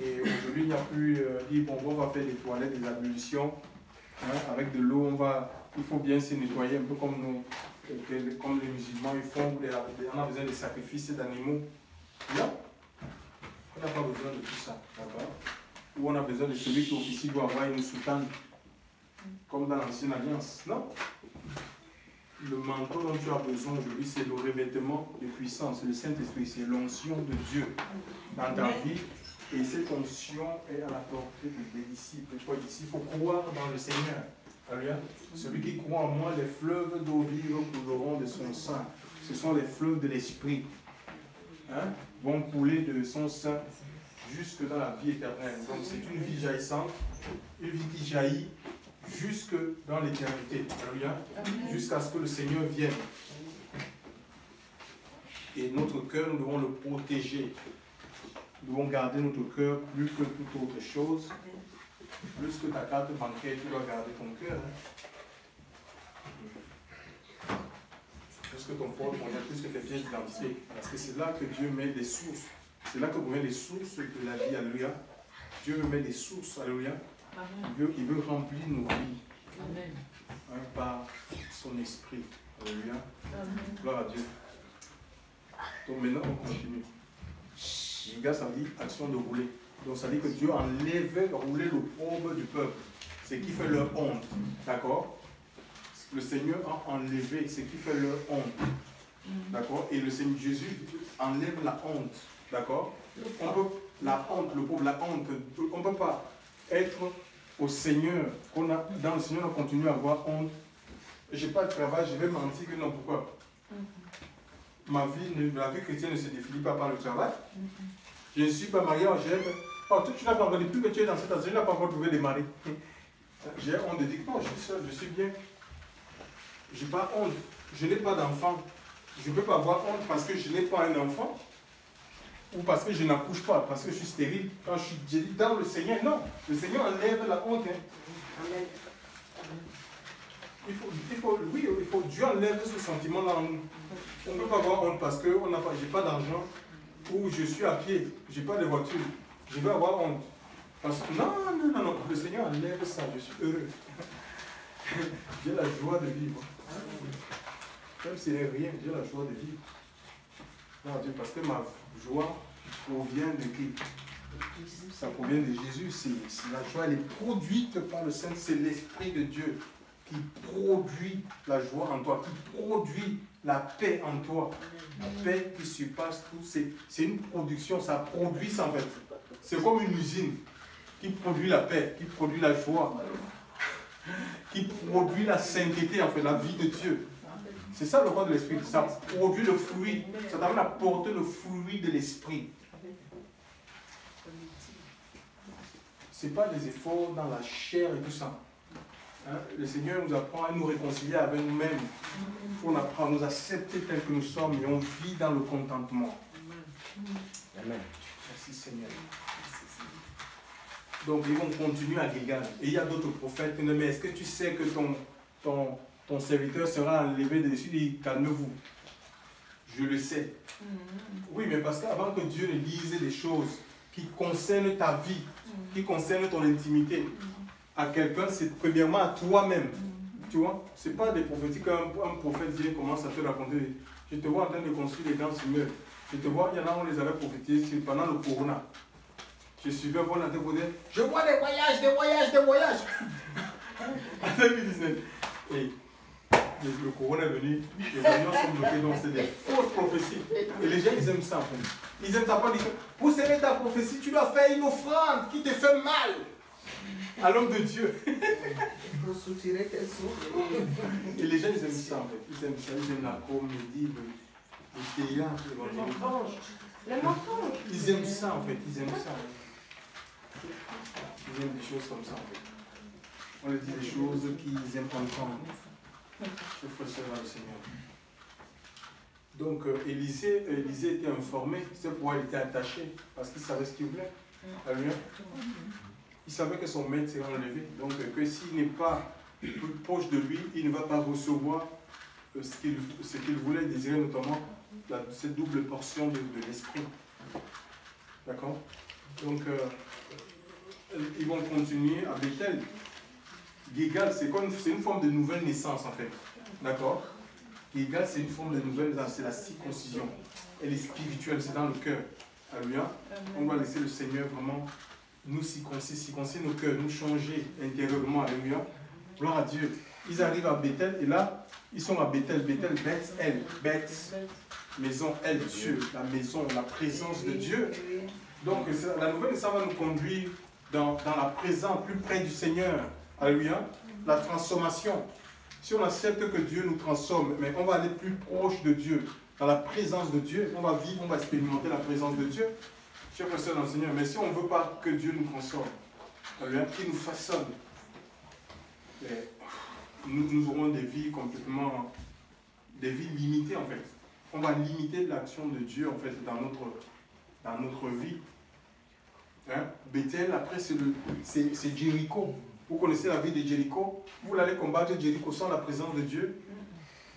Et aujourd'hui, il n'y a plus dire bon, on va faire des toilettes, des ablutions, hein, avec de l'eau, il faut bien se nettoyer, un peu comme les musulmans ils font, on a besoin de sacrifices d'animaux. Non, on n'a pas besoin de tout ça, d'accord? Ou on a besoin de celui qui officie doit avoir une soutane, comme dans l'ancienne alliance. Non. Le manteau dont tu as besoin aujourd'hui, c'est le revêtement de puissance, c'est le Saint-Esprit, c'est l'onction de Dieu dans ta vie. Et cette onction est à la portée des disciples. Il faut croire dans le Seigneur. Alléluia. Celui qui croit en moi, les fleuves d'eau vive couleront de son sein. Ce sont les fleuves de l'Esprit. Hein, vont couler de son sein jusque dans la vie éternelle. Donc c'est une vie jaillissante, une vie qui jaillit jusque dans l'éternité. Alléluia. Jusqu'à ce que le Seigneur vienne. Et notre cœur, nous devons le protéger. Nous devons garder notre cœur plus que toute autre chose. Plus que ta carte bancaire, tu dois garder ton cœur. Hein. Plus que ton porte-monnaie, plus que tes pièces d'identité. Parce que c'est là que Dieu met des sources. C'est là que vous mettez les sources de la vie. Alléluia. Dieu met des sources. Alléluia. Il veut remplir nos vies. Amen. Hein, par son esprit. Alléluia. Gloire à Dieu. Donc maintenant, on continue. Giga, ça dit action de rouler. Donc ça dit que Dieu enlève, roulait le pauvre du peuple. Ce qui fait leur honte. D'accord? Le Seigneur a enlevé ce qui fait leur honte. D'accord? Et le Seigneur Jésus enlève la honte. D'accord? La honte, le pauvre, la honte. On ne peut pas être au Seigneur. Dans le Seigneur, on continue à avoir honte. Je n'ai pas de travail, je vais mentir que non. Pourquoi? La vie chrétienne ne se définit pas par le travail. Je ne suis pas marié en GM. Oh, tu n'as pas encore, depuis que tu es dans cette asile, tu n'as pas encore trouvé de mari. J'ai honte de dire non, je suis seul, je suis bien. Je n'ai pas honte. Je n'ai pas d'enfant. Je ne peux pas avoir honte parce que je n'ai pas un enfant. Ou parce que je n'accouche pas, parce que je suis stérile. Quand je dis dans le Seigneur, non. Le Seigneur enlève la honte. Hein. Dieu enlève ce sentiment-là en nous. On ne peut pas avoir honte parce que je n'ai pas d'argent ou je suis à pied, je n'ai pas de voiture. Je vais avoir honte. Parce que non, le Seigneur enlève ça, je suis heureux. J'ai la joie de vivre. Même s'il n'y a rien, j'ai la joie de vivre. Non, Dieu, parce que ma joie provient de qui? Ça provient de Jésus. La joie, elle est produite par le Saint, c'est l'Esprit de Dieu qui produit la joie en toi, qui produit la paix en toi. La paix qui surpasse tout, c'est une production, ça produit ça en fait. C'est comme une usine qui produit la paix, qui produit la joie, qui produit la sainteté en fait, la vie de Dieu. C'est ça le roi de l'esprit, ça produit le fruit, ça t'amène à porter le fruit de l'esprit. Ce n'est pas des efforts dans la chair et tout ça. Hein? Le Seigneur nous apprend à nous réconcilier avec nous-mêmes. On apprend à nous accepter tels que nous sommes et on vit dans le contentement. Amen. Merci Seigneur. Donc ils vont continuer à Gilgal. Et il y a d'autres prophètes qui disent, mais est-ce que tu sais que ton serviteur sera enlevé de dessus? Il dit, calmez-vous. Je le sais. Oui, mais parce qu'avant que Dieu ne dise des choses qui concernent ta vie, qui concernent ton intimité, à quelqu'un, c'est premièrement à toi-même. Tu vois, ce n'est pas des prophéties qu'un prophète vient commence à te raconter. Je te vois en train de construire des grands immeubles. Je te vois, il y en a, on les avait prophétisés pendant le corona. Je suivais un bon en train de dire, je vois des voyages. En 2019. Et le corona est venu, les avions sont bloqués, donc c'est des fausses prophéties. Et les gens, ils aiment ça en fait. Ils aiment ça pas dire, pour sceller ta prophétie, tu dois faire une offrande qui te fait mal à l'homme de Dieu. Pour soutirer tes souffles. Et les gens, ils aiment ça en fait. Ils aiment ça, ils aiment la comédie, le théâtre, le mensonge. Ils aiment ça en fait, ils aiment ça. Ils aiment des choses comme ça en fait. On leur dit des choses qu'ils aiment entendre. Je ferai cela le Seigneur. Donc Élisée était informé, c'est pourquoi il était attaché, parce qu'il savait ce qu'il voulait. Alléluia. Il savait que son maître serait enlevé, donc que s'il n'est pas plus proche de lui, il ne va pas recevoir ce qu'il voulait, désirer notamment cette double portion de l'esprit. D'accord? Donc ils vont continuer à Bethel. Gilgal, c'est une forme de nouvelle naissance en fait. D'accord? Gilgal, c'est une forme de nouvelle naissance, c'est la circoncision. Elle est spirituelle, c'est dans le cœur. Alléluia. On doit laisser le Seigneur vraiment nous circoncire nos cœurs, nous changer intérieurement. Alléluia. Gloire à Dieu. Ils arrivent à Bethel et là, ils sont à Bethel. Bethel, Beth-El, Beth, maison, El, Dieu, la maison, la présence de Dieu. Donc la nouvelle naissance va nous conduire dans la présence, plus près du Seigneur. Alléluia. La transformation. Si on accepte que Dieu nous transforme, mais on va aller plus proche de Dieu, dans la présence de Dieu, on va vivre, on va expérimenter la présence de Dieu. Chers frères et sœurs dans le Seigneur, mais si on ne veut pas que Dieu nous transforme, qu'il nous façonne, nous aurons des vies complètement, des vies limitées en fait. On va limiter l'action de Dieu en fait dans notre vie. Hein? Bethel, après c'est Jéricho. Vous connaissez la vie de Jéricho? Vous allez combattre Jéricho sans la présence de Dieu.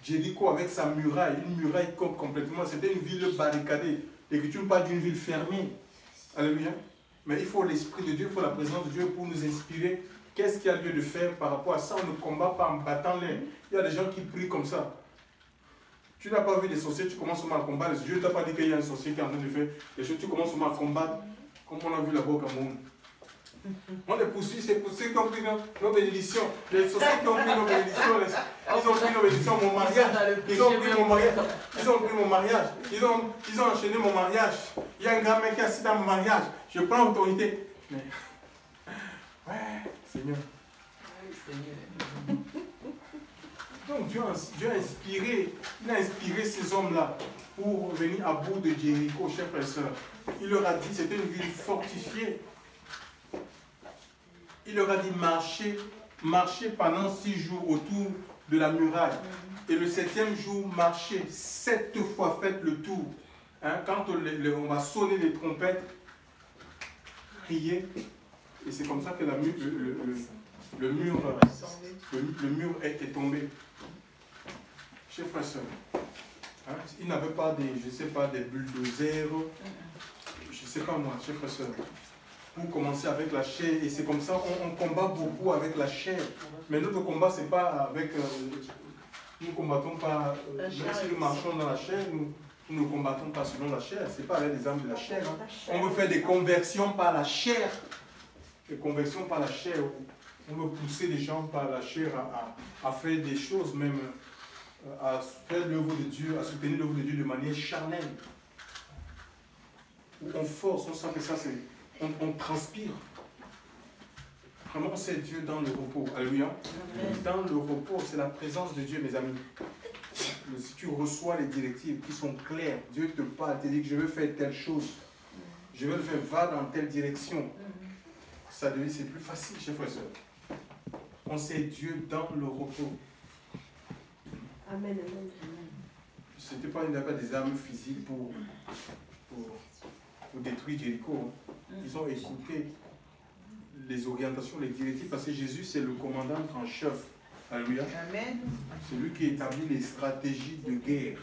Jéricho avec sa muraille, une muraille complètement, c'était une ville barricadée. L'Écriture parle d'une ville fermée. Alléluia. Mais il faut l'Esprit de Dieu, il faut la présence de Dieu pour nous inspirer. Qu'est-ce qu'il y a lieu de faire par rapport à ça? On ne combat pas en battant l'air. Il y a des gens qui prient comme ça. Tu n'as pas vu des sorciers, tu commences à combattre. Dieu ne t'a pas dit qu'il y a un sorcier qui est en train de faire des choses, tu commences à combattre, comme on a vu là-bas au Cameroun. On les poursuit, c'est pour ceux qui ont pris nos bénédictions. Les sorciers qui ont pris nos bénédictions, ils ont pris nos bénédictions, mon mariage. Ils ont pris mon mariage. Ils ont pris mon mariage. Ils ont enchaîné mon mariage. Il y a un grand mec qui assiste à mon mariage. Je prends autorité. Mais, ouais, Seigneur. Donc Dieu a inspiré, il a inspiré ces hommes-là pour venir à bout de Jéricho, chers frères et sœurs. Il leur a dit, c'était une ville fortifiée. Il leur a dit, marchez pendant 6 jours autour de la muraille. Et le 7e jour, marchez 7 fois, faites le tour. Hein, quand on va sonner les trompettes, criez. Et c'est comme ça que le mur est tombé. Chers frères et sœurs, hein, ils n'avaient pas des, je sais pas, des bulldozers, je ne sais pas moi, chers frères et sœurs. Pour commencer avec la chair, et c'est comme ça on combat beaucoup avec la chair. Mais notre combat, c'est pas avec. Nous ne combattons pas. Même si nous marchons dans la chair, nous ne combattons pas selon la chair. Ce n'est pas avec les armes de la chair. Hein. On veut faire des conversions par la chair. Des conversions par la chair. On veut pousser les gens par la chair à faire des choses, même à faire l'œuvre de Dieu, à soutenir l'œuvre de Dieu de manière charnelle. On force, on sent que ça c'est. On transpire. Vraiment, c'est Dieu dans le repos. Alléluia. Dans le repos, c'est la présence de Dieu, mes amis. Si tu reçois les directives qui sont claires, Dieu te parle, te dit que je veux faire telle chose. Je veux le faire, va dans telle direction. Ça devient, c'est plus facile, chers frères et sœurs. On sait Dieu dans le repos. Amen. Ce n'était pas des armes physiques pour détruire Jéricho. Ils ont écouté les orientations, les directives, parce que Jésus, c'est le commandant en chef. Alléluia. C'est lui qui établit les stratégies de guerre.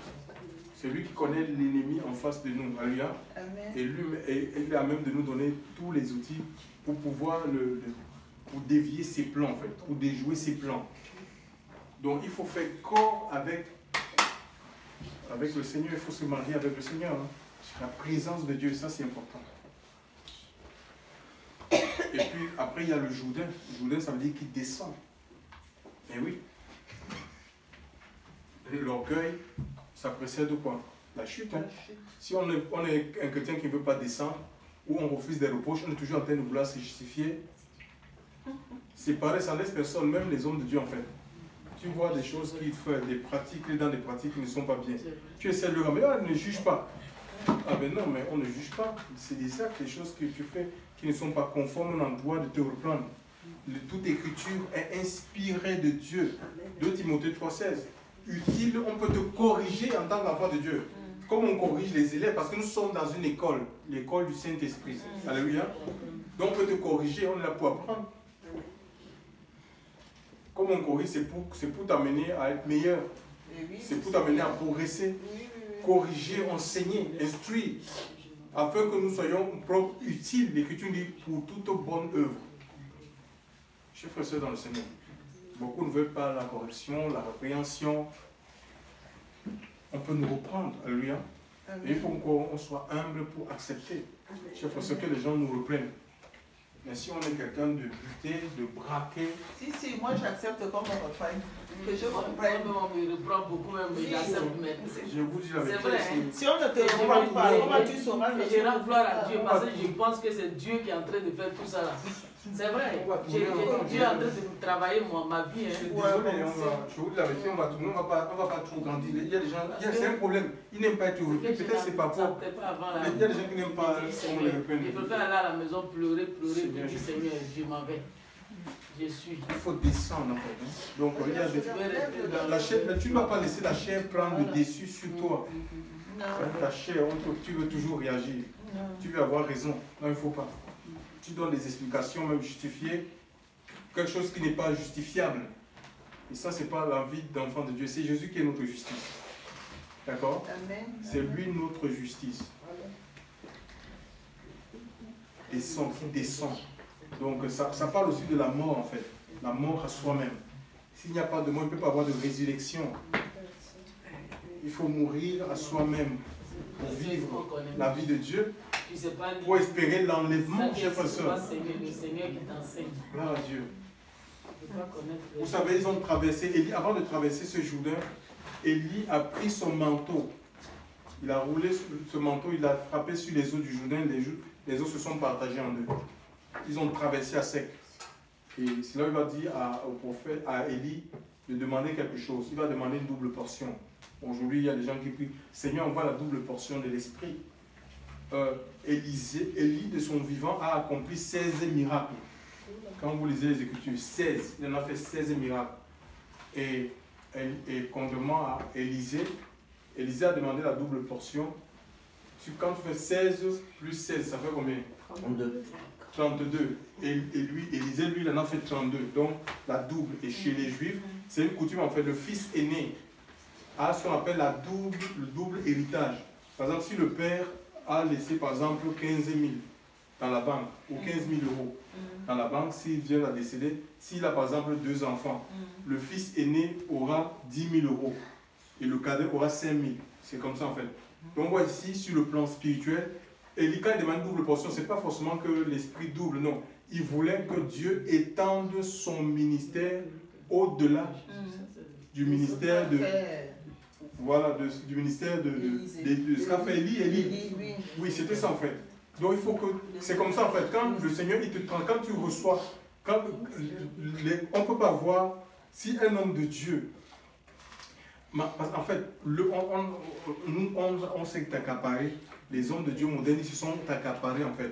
C'est lui qui connaît l'ennemi en face de nous. Alléluia. Et lui, il est à même de nous donner tous les outils pour pouvoir pour dévier ses plans, en fait, pour déjouer ses plans. Donc, il faut faire corps avec le Seigneur. Il faut se marier avec le Seigneur. Hein. La présence de Dieu, ça c'est important. Et puis après il y a le Jourdain. Le Jourdain, ça veut dire qu'il descend. Mais oui. L'orgueil, ça précède quoi? La chute. Hein? Si on est un chrétien qui ne veut pas descendre, ou on refuse des reproches, on est toujours en train de vouloir se justifier. C'est pareil, ça laisse personne, même les hommes de Dieu en fait. Tu vois des choses qu'il fait, des pratiques, dans des pratiques qui ne sont pas bien. Tu essaies de le ramener, ne juge pas. Ah ben non, mais on ne juge pas. C'est des actes, des choses que tu fais qui ne sont pas conformes, on a le droit de te reprendre. Toute écriture est inspirée de Dieu. 2 Timothée 3,16. utile, on peut te corriger en tant qu'enfant de Dieu. Comme on corrige les élèves, parce que nous sommes dans une école, l'école du Saint-Esprit. Alléluia. Donc on peut te corriger, on est là pour apprendre. Comme on corrige, c'est pour t'amener à être meilleur. C'est pour t'amener à progresser. Corriger, enseigner, instruire, afin que nous soyons propres, utiles, l'Écriture dit, pour toute bonne œuvre. Chers frères et sœurs dans le Seigneur, beaucoup ne veulent pas la correction, la répréhension. On peut nous reprendre, alléluia. Et il faut qu'on soit humble pour accepter. Chers frères et sœurs, que les gens nous reprennent. Mais si on est quelqu'un de buté, de braqué... Si, moi j'accepte comme on reprenne. Que je comprenne. On me reprend beaucoup, même, mais j'accepte. Je vous dis la vérité. C'est vrai. Si on ne te reprend pas, comment tu sauras le Je rends gloire à Dieu parce que je pense que c'est Dieu qui est en train de faire tout ça là. C'est vrai. Dieu est en train de travailler ma vie. Je suis désolé, je vous dis la vérité, on va tourner, on ne va pas trop grandir. Il y a des gens, c'est un problème. Ils n'aiment pas être repris. Peut-être c'est pas pour. Il y a des gens qui n'aiment pas qu'on les reprenne. Je préfère aller à la maison pleurer, pour dire Seigneur, je m'en vais. Je suis. Il faut descendre en fait. Donc il y a la chair, tu ne dois pas laisser la chair prendre le dessus sur toi. Ta chair, tu veux toujours réagir. Tu veux avoir raison. Non, il ne faut pas. Tu donnes des explications, même justifiées, quelque chose qui n'est pas justifiable. Et ça, ce n'est pas la vie d'enfant de Dieu. C'est Jésus qui est notre justice. D'accord? C'est lui notre justice. Descend, qui descend. Donc ça parle aussi de la mort en fait. La mort à soi-même. S'il n'y a pas de mort, il ne peut pas avoir de résurrection. Il faut mourir à soi-même pour vivre la vie de Dieu. Pour espérer l'enlèvement, chers frères et sœurs. Le Seigneur qui t'enseigne. Gloire à Dieu. Vous savez, ils ont traversé, Élie, avant de traverser ce Jourdain, Élie a pris son manteau. Il a roulé ce manteau, il a frappé sur les eaux du Jourdain, les eaux se sont partagées en deux. Ils ont traversé à sec. Et c'est là qu'il va dire au prophète, à Élie, de demander quelque chose. Il va demander une double portion. Aujourd'hui, il y a des gens qui prient, Seigneur, envoie la double portion de l'Esprit. Élie, de son vivant, a accompli 16 miracles. Quand vous lisez les Écritures, 16, il en a fait 16 miracles. Et contrairement à Élisée, Élisée a demandé la double portion. Quand tu fais 16 plus 16, ça fait combien? 32. 32. Et lui, Élisée, lui, il en a fait 32. Donc, la double. Et chez les Juifs, c'est une coutume, en fait, le fils aîné a ce qu'on appelle le double héritage. Par exemple, si le père a laissé, par exemple, 15 000 dans la banque, ou 15 000 euros dans la banque, s'il vient à décéder, s'il a, par exemple, 2 enfants, le fils aîné aura 10 000 euros et le cadet aura 5 000. C'est comme ça, en fait. Donc, on voit ici, sur le plan spirituel, Élie, quand il demande double portion, ce n'est pas forcément que l'esprit double, non. Il voulait que Dieu étende son ministère au-delà du ministère de... Voilà, du ministère de ce qu'a fait Élie. Oui, c'était ça en fait. Donc il faut que... C'est comme ça en fait. Quand le Seigneur, il te prend, quand tu reçois... on ne peut pas voir si un homme de Dieu... En fait, on s'est accaparé. Les hommes de Dieu modernes, ils se sont accaparés en fait.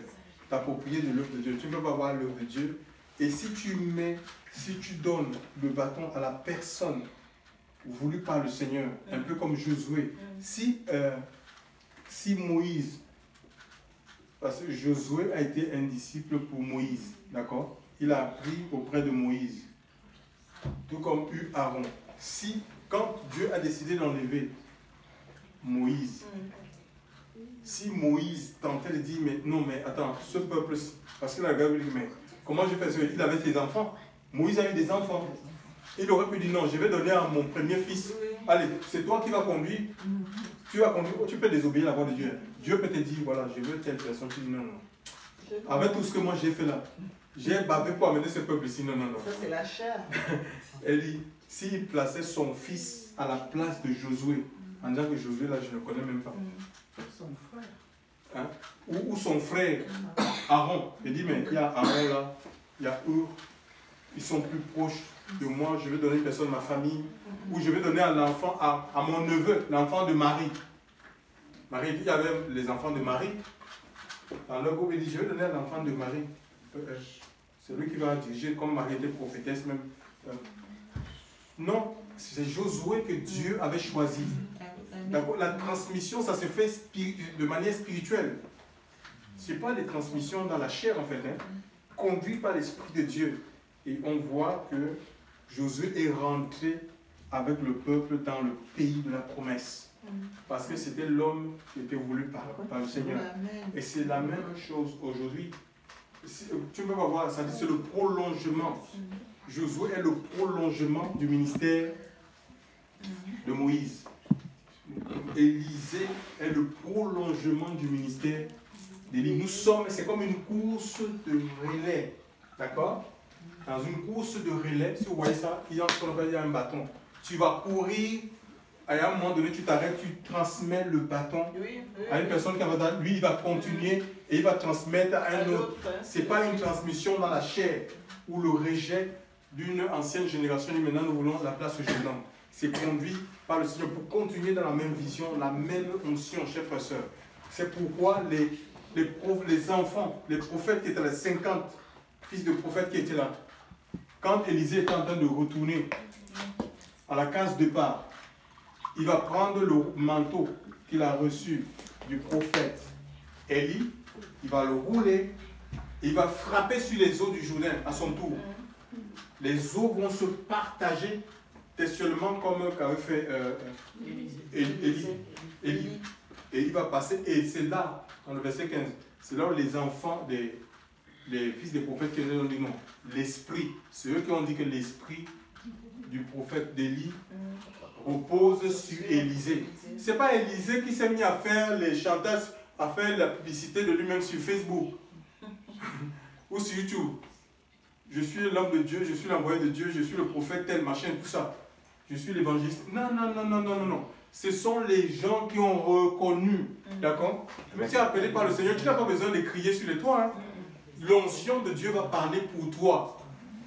T'approprier de l'œuvre de Dieu. Tu ne peux pas voir l'œuvre de Dieu. Et si tu donnes le bâton à la personne voulu par le Seigneur, un peu comme Josué. Si Moïse, parce que Josué a été un disciple pour Moïse, d'accord? Il a appris auprès de Moïse, tout comme Aaron. Quand Dieu a décidé d'enlever Moïse, si Moïse tentait de dire, mais non, mais attends, ce peuple, parce qu'il a regardé, mais comment je fais ça? Il avait ses enfants. Moïse a eu des enfants. Il aurait pu dire non, je vais donner à mon premier fils. Allez, c'est toi qui vas conduire. Tu vas conduire. Tu peux désobéir la voix de Dieu. Dieu peut te dire, voilà, je veux telle personne. Tu dis non, non. Avec tout ce que moi j'ai fait là, j'ai bavé pour amener ce peuple ici. Non, non, non. Ça, c'est la chair. Elle dit, s'il plaçait son fils à la place de Josué, en disant que Josué, là, je ne le connais même pas. Son frère. Hein? Ou son frère, Aaron. Il dit, mais il y a Aaron là, il y a Hur. Ils sont plus proches de moi, je vais donner une personne à ma famille, ou je vais donner à l'enfant, à mon neveu, l'enfant de Marie. Marie, il y avait les enfants de Marie. Dans leur groupe, il dit, je vais donner à l'enfant de Marie. C'est lui qui va diriger, comme Marie était prophétesse même. Non, c'est Josué que Dieu avait choisi. D'accord? La transmission, ça se fait de manière spirituelle. Ce n'est pas des transmissions dans la chair, en fait. Hein? Conduit par l'Esprit de Dieu. Et on voit que Josué est rentré avec le peuple dans le pays de la promesse. Parce que c'était l'homme qui était voulu par le Seigneur. Et c'est la même chose aujourd'hui. Tu peux pas voir, ça dit c'est le prolongement. Josué est le prolongement du ministère de Moïse. Élisée est le prolongement du ministère d'Élie. Nous sommes, c'est comme une course de relais. D'accord? Dans une course de relais, si vous voyez ça, il y a un bâton. Tu vas courir, à un moment donné, tu t'arrêtes, tu transmets le bâton à une personne qui va, lui, il va continuer et il va transmettre à un autre. Ce n'est pas une transmission dans la chair ou le rejet d'une ancienne génération et maintenant nous voulons la place au jeune homme. C'est conduit par le Seigneur pour continuer dans la même vision, la même onction, chers frères et sœurs. C'est pourquoi les enfants, les prophètes qui étaient là, 50 fils de prophètes qui étaient là, quand Élisée est en train de retourner à la case de départ, il va prendre le manteau qu'il a reçu du prophète Élie, il va le rouler, et il va frapper sur les eaux du Jourdain à son tour. Les eaux vont se partager textuellement comme qu'avait fait Élie. Et il va passer, et c'est là, dans le verset 15, c'est là où les enfants les fils des prophètes qui ont dit non. L'esprit, c'est eux qui ont dit que l'esprit du prophète d'Élie repose sur Élisée. Ce n'est pas Élisée qui s'est mis à faire les chantages, à faire la publicité de lui-même sur Facebook ou sur YouTube. Je suis l'homme de Dieu, je suis l'envoyé de Dieu, je suis le prophète, tel machin, tout ça. Je suis l'évangéliste. Non. Ce sont les gens qui ont reconnu. D'accord? Même si appelé par le Seigneur, tu n'as pas besoin de crier sur les toits. Hein? L'onction de Dieu va parler pour toi.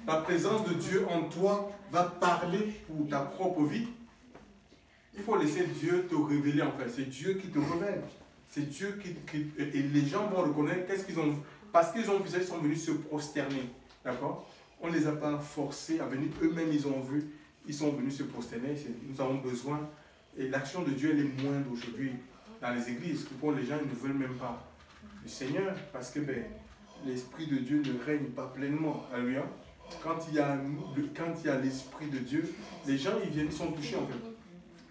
La présence de Dieu en toi va parler pour ta propre vie. Il faut laisser Dieu te révéler en fait. C'est Dieu qui te révèle. C'est Dieu qui... Et les gens vont reconnaître qu'est-ce qu'ils ont... Parce qu'ils ont vu ça, ils sont venus se prosterner. D'accord? On ne les a pas forcés à venir. Eux-mêmes, ils ont vu. Ils sont venus se prosterner. Nous avons besoin. Et l'action de Dieu, elle est moindre aujourd'hui dans les églises. Pour les gens, ils ne veulent même pas le Seigneur. Parce que l'Esprit de Dieu ne règne pas pleinement. Alléluia. Quand il y a l'Esprit de Dieu, les gens, ils sont touchés en fait.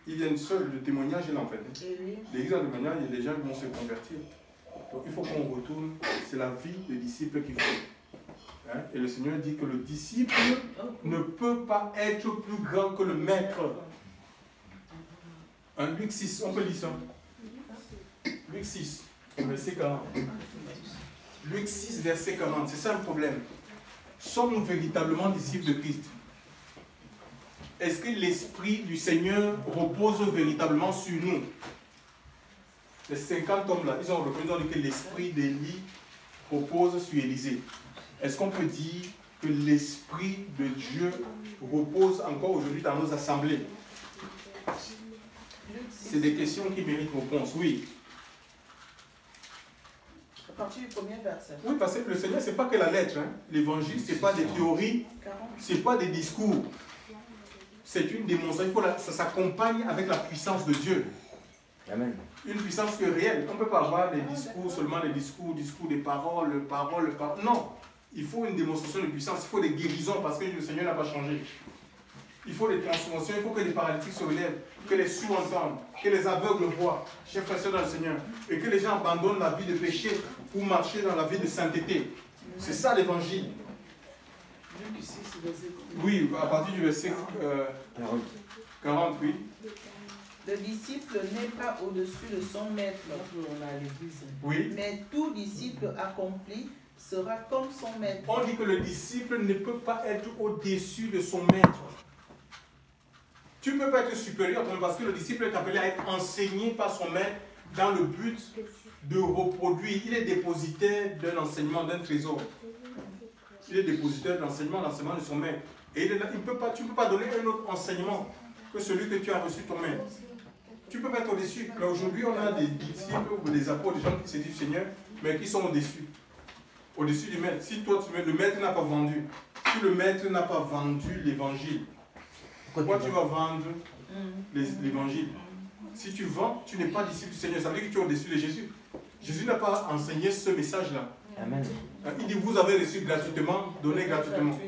Ils viennent seuls, le témoignage est là en fait. L'église en témoignage, il y a des gens qui vont se convertir. Donc il faut qu'on retourne, c'est la vie des disciples qu'il faut. Hein? Et le Seigneur dit que le disciple ne peut pas être plus grand que le maître. Luc 6, on peut lire ça. Luc 6, verset 40. Luc 6, verset 40, c'est ça le problème. Sommes-nous véritablement disciples de Christ? Est-ce que l'Esprit du Seigneur repose véritablement sur nous? Les 50 hommes là, ils ont reconnu que l'Esprit d'Élie repose sur Élisée. Est-ce qu'on peut dire que l'Esprit de Dieu repose encore aujourd'hui dans nos assemblées? C'est des questions qui méritent réponse, oui. À partir du premier verset. Oui, parce que le Seigneur, ce n'est pas que la lettre. Hein. L'évangile, ce n'est pas des théories, ce n'est pas des discours. C'est une démonstration. Ça s'accompagne avec la puissance de Dieu. Amen. Une puissance réelle. On ne peut pas avoir des discours, seulement des discours, des paroles. Non. Il faut une démonstration de puissance. Il faut des guérisons parce que le Seigneur n'a pas changé. Il faut des transformations. Il faut que les paralytiques se relèvent, que les sourds entendent, que les aveugles voient. Chers frères et sœurs dans le Seigneur. Et que les gens abandonnent la vie de péché pour marcher dans la vie de sainteté. C'est ça l'évangile. Oui, à partir du verset 40, oui. Le disciple n'est pas au-dessus de son maître. Oui. Mais tout disciple accompli sera comme son maître. On dit que le disciple ne peut pas être au-dessus de son maître. Tu ne peux pas être supérieur parce que le disciple est appelé à être enseigné par son maître dans le but de reproduire. Il est dépositaire d'un enseignement, d'un trésor. Il est dépositaire de l'enseignement de son maître. Et tu ne peux pas donner un autre enseignement que celui que tu as reçu ton maître. Tu ne peux pas être au-dessus. Mais aujourd'hui, on a des disciples ou des apôtres, des gens qui se disent Seigneur, mais qui sont au-dessus. Au-dessus du maître. Si toi, le maître n'a pas vendu, si le maître n'a pas vendu l'évangile, Pourquoi tu vas vendre l'évangile? Si tu vends, tu n'es pas disciple du Seigneur. Ça veut dire que tu es au-dessus de Jésus. Jésus n'a pas enseigné ce message-là. Amen. Il dit, vous avez reçu gratuitement, donnez gratuitement.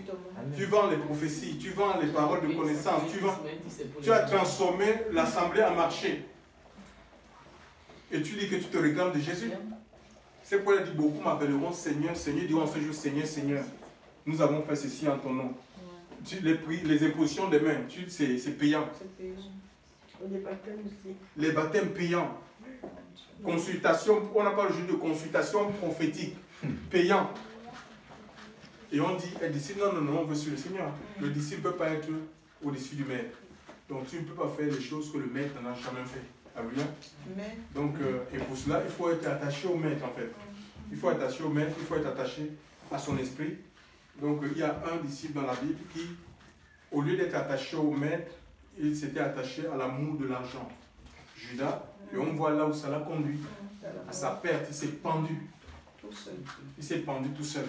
Tu vends les prophéties, tu vends les paroles de connaissance, tu as transformé l'assemblée en marché. Et tu dis que tu te réclames de Jésus. C'est pourquoi il dit, beaucoup m'appelleront Seigneur, Seigneur, diront ce jour, Seigneur, Seigneur. Nous avons fait ceci en ton nom. Les impositions des mains, c'est payant. Les baptêmes aussi. Les baptêmes payants. Consultation, on n'a pas le jeu de consultation prophétique. Payant. Et on dit, un disciple, non, on veut suivre le Seigneur. Le disciple ne peut pas être au-dessus du maître. Donc tu ne peux pas faire les choses que le maître n'a jamais fait. Alléluia. Donc, et pour cela, il faut être attaché au maître en fait. Il faut être attaché au maître, il faut être attaché à son esprit. Donc il y a un disciple dans la Bible qui, au lieu d'être attaché au maître, il s'était attaché à l'amour de l'argent. Judas, et on voit là où ça l'a conduit. À sa perte, il s'est pendu. Il s'est pendu tout seul.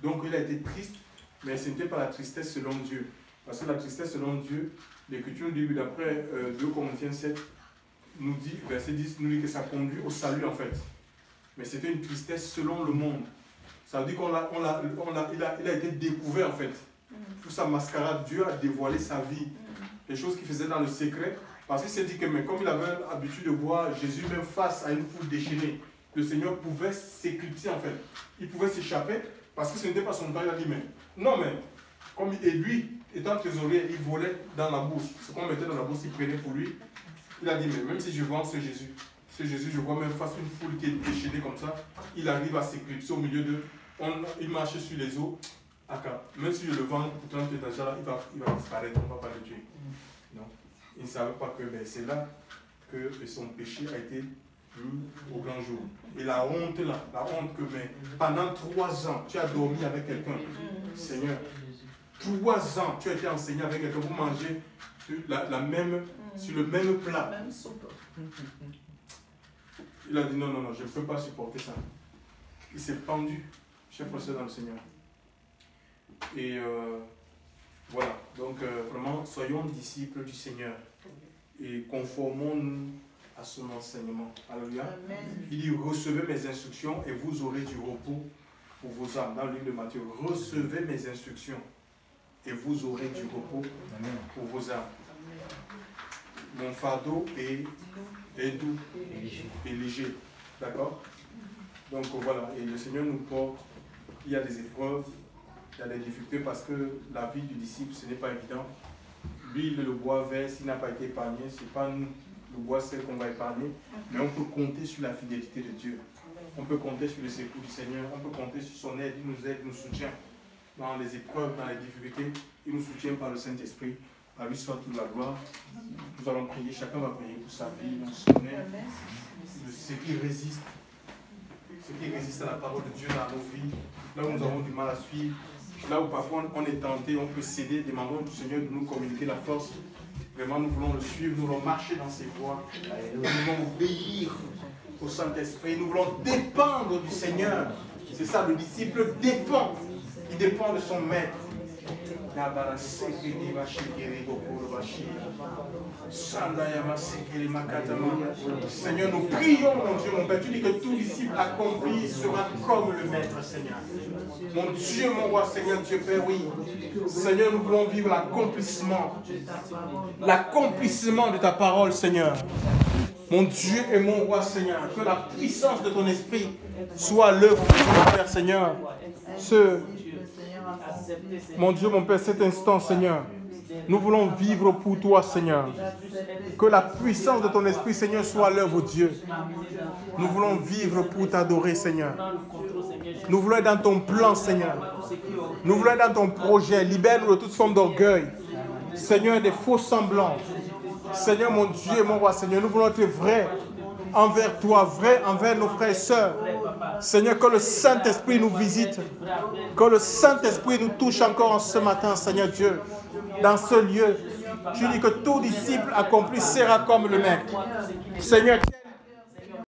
Donc il a été triste, mais ce n'était pas la tristesse selon Dieu. Parce que la tristesse selon Dieu, l'Écriture dit, d'après 2 Corinthiens 7, nous dit, verset 10, nous dit que ça conduit au salut en fait. Mais c'était une tristesse selon le monde. Ça veut dire qu'il a été découvert en fait. Toute sa mascarade, Dieu a dévoilé sa vie. Les choses qu'il faisait dans le secret. Parce qu'il s'est dit que mais comme il avait l'habitude de voir Jésus même face à une foule déchaînée, le Seigneur pouvait s'éclipser en fait. Il pouvait s'échapper parce que ce n'était pas son temps. Il a dit mais non mais, et lui, étant trésorier, il volait dans la bourse. Ce qu'on mettait dans la bourse, il prenait pour lui. Il a dit mais même si je vends ce Jésus, je vois même face à une foule qui est déchaînée comme ça, il arrive à s'éclipser au milieu d'eux. Il marche sur les eaux. Même si je le vends pour 30 étagères, là, il va disparaître, on ne va pas le tuer. Non. Il ne savait pas que c'est là que son péché a été vu au grand jour. Et la honte là, la honte que pendant 3 ans, tu as dormi avec quelqu'un. Seigneur, 3 ans, tu as été enseigné avec quelqu'un, vous mangez sur le même plat. Il a dit non, je ne peux pas supporter ça. Il s'est pendu, chef professeur dans le Seigneur. Et voilà, donc vraiment, soyons disciples du Seigneur et conformons-nous à son enseignement. Alléluia. Il dit, recevez mes instructions et vous aurez du repos pour vos âmes. Dans le livre de Matthieu, recevez mes instructions et vous aurez du repos pour vos âmes. Mon fardeau est doux et léger. D'accord? Donc voilà, et le Seigneur nous porte, il y a des épreuves, il y a des difficultés parce que la vie du disciple, ce n'est pas évident. Lui, le bois vert, s'il n'a pas été épargné, ce n'est pas nous, le bois sel qu'on va épargner, mais on peut compter sur la fidélité de Dieu. On peut compter sur le secours du Seigneur, on peut compter sur son aide, il nous soutient dans les épreuves, dans les difficultés, il nous soutient par le Saint-Esprit. À lui soit toute la gloire. Nous allons prier, chacun va prier pour sa vie, pour son aide, ce qui résiste à la parole de Dieu dans nos vies, là où nous avons du mal à suivre, là où parfois on est tenté, on peut céder, demandons du Seigneur de nous communiquer la force. Vraiment, nous voulons le suivre, nous voulons marcher dans ses voies, nous voulons obéir au Saint-Esprit, nous voulons dépendre du Seigneur. C'est ça, le disciple dépend, il dépend de son maître. Seigneur, nous prions, mon Dieu, mon Père. Tu dis que tout disciple accompli sera comme le Maître, Seigneur. Mon Dieu, mon roi, Seigneur, Dieu Père, oui. Seigneur, nous voulons vivre l'accomplissement de ta parole, Seigneur. Mon Dieu et mon roi, Seigneur, que la puissance de ton esprit soit l'œuvre de ton Père, Seigneur. Mon Dieu, mon Père, cet instant, Seigneur, nous voulons vivre pour toi, Seigneur. Que la puissance de ton esprit, Seigneur, soit l'œuvre, Dieu. Nous voulons vivre pour t'adorer, Seigneur. Nous voulons être dans ton plan, Seigneur. Nous voulons être dans ton projet. Libère-nous de toute forme d'orgueil. Seigneur, des faux semblants. Seigneur, mon Dieu et mon roi, Seigneur, nous voulons être vrais envers toi, vrais envers nos frères et sœurs. Seigneur, que le Saint-Esprit nous visite. Que le Saint-Esprit nous touche encore en ce matin, Seigneur Dieu. Dans ce lieu, tu dis que tout disciple accompli sera comme le Maître. Seigneur,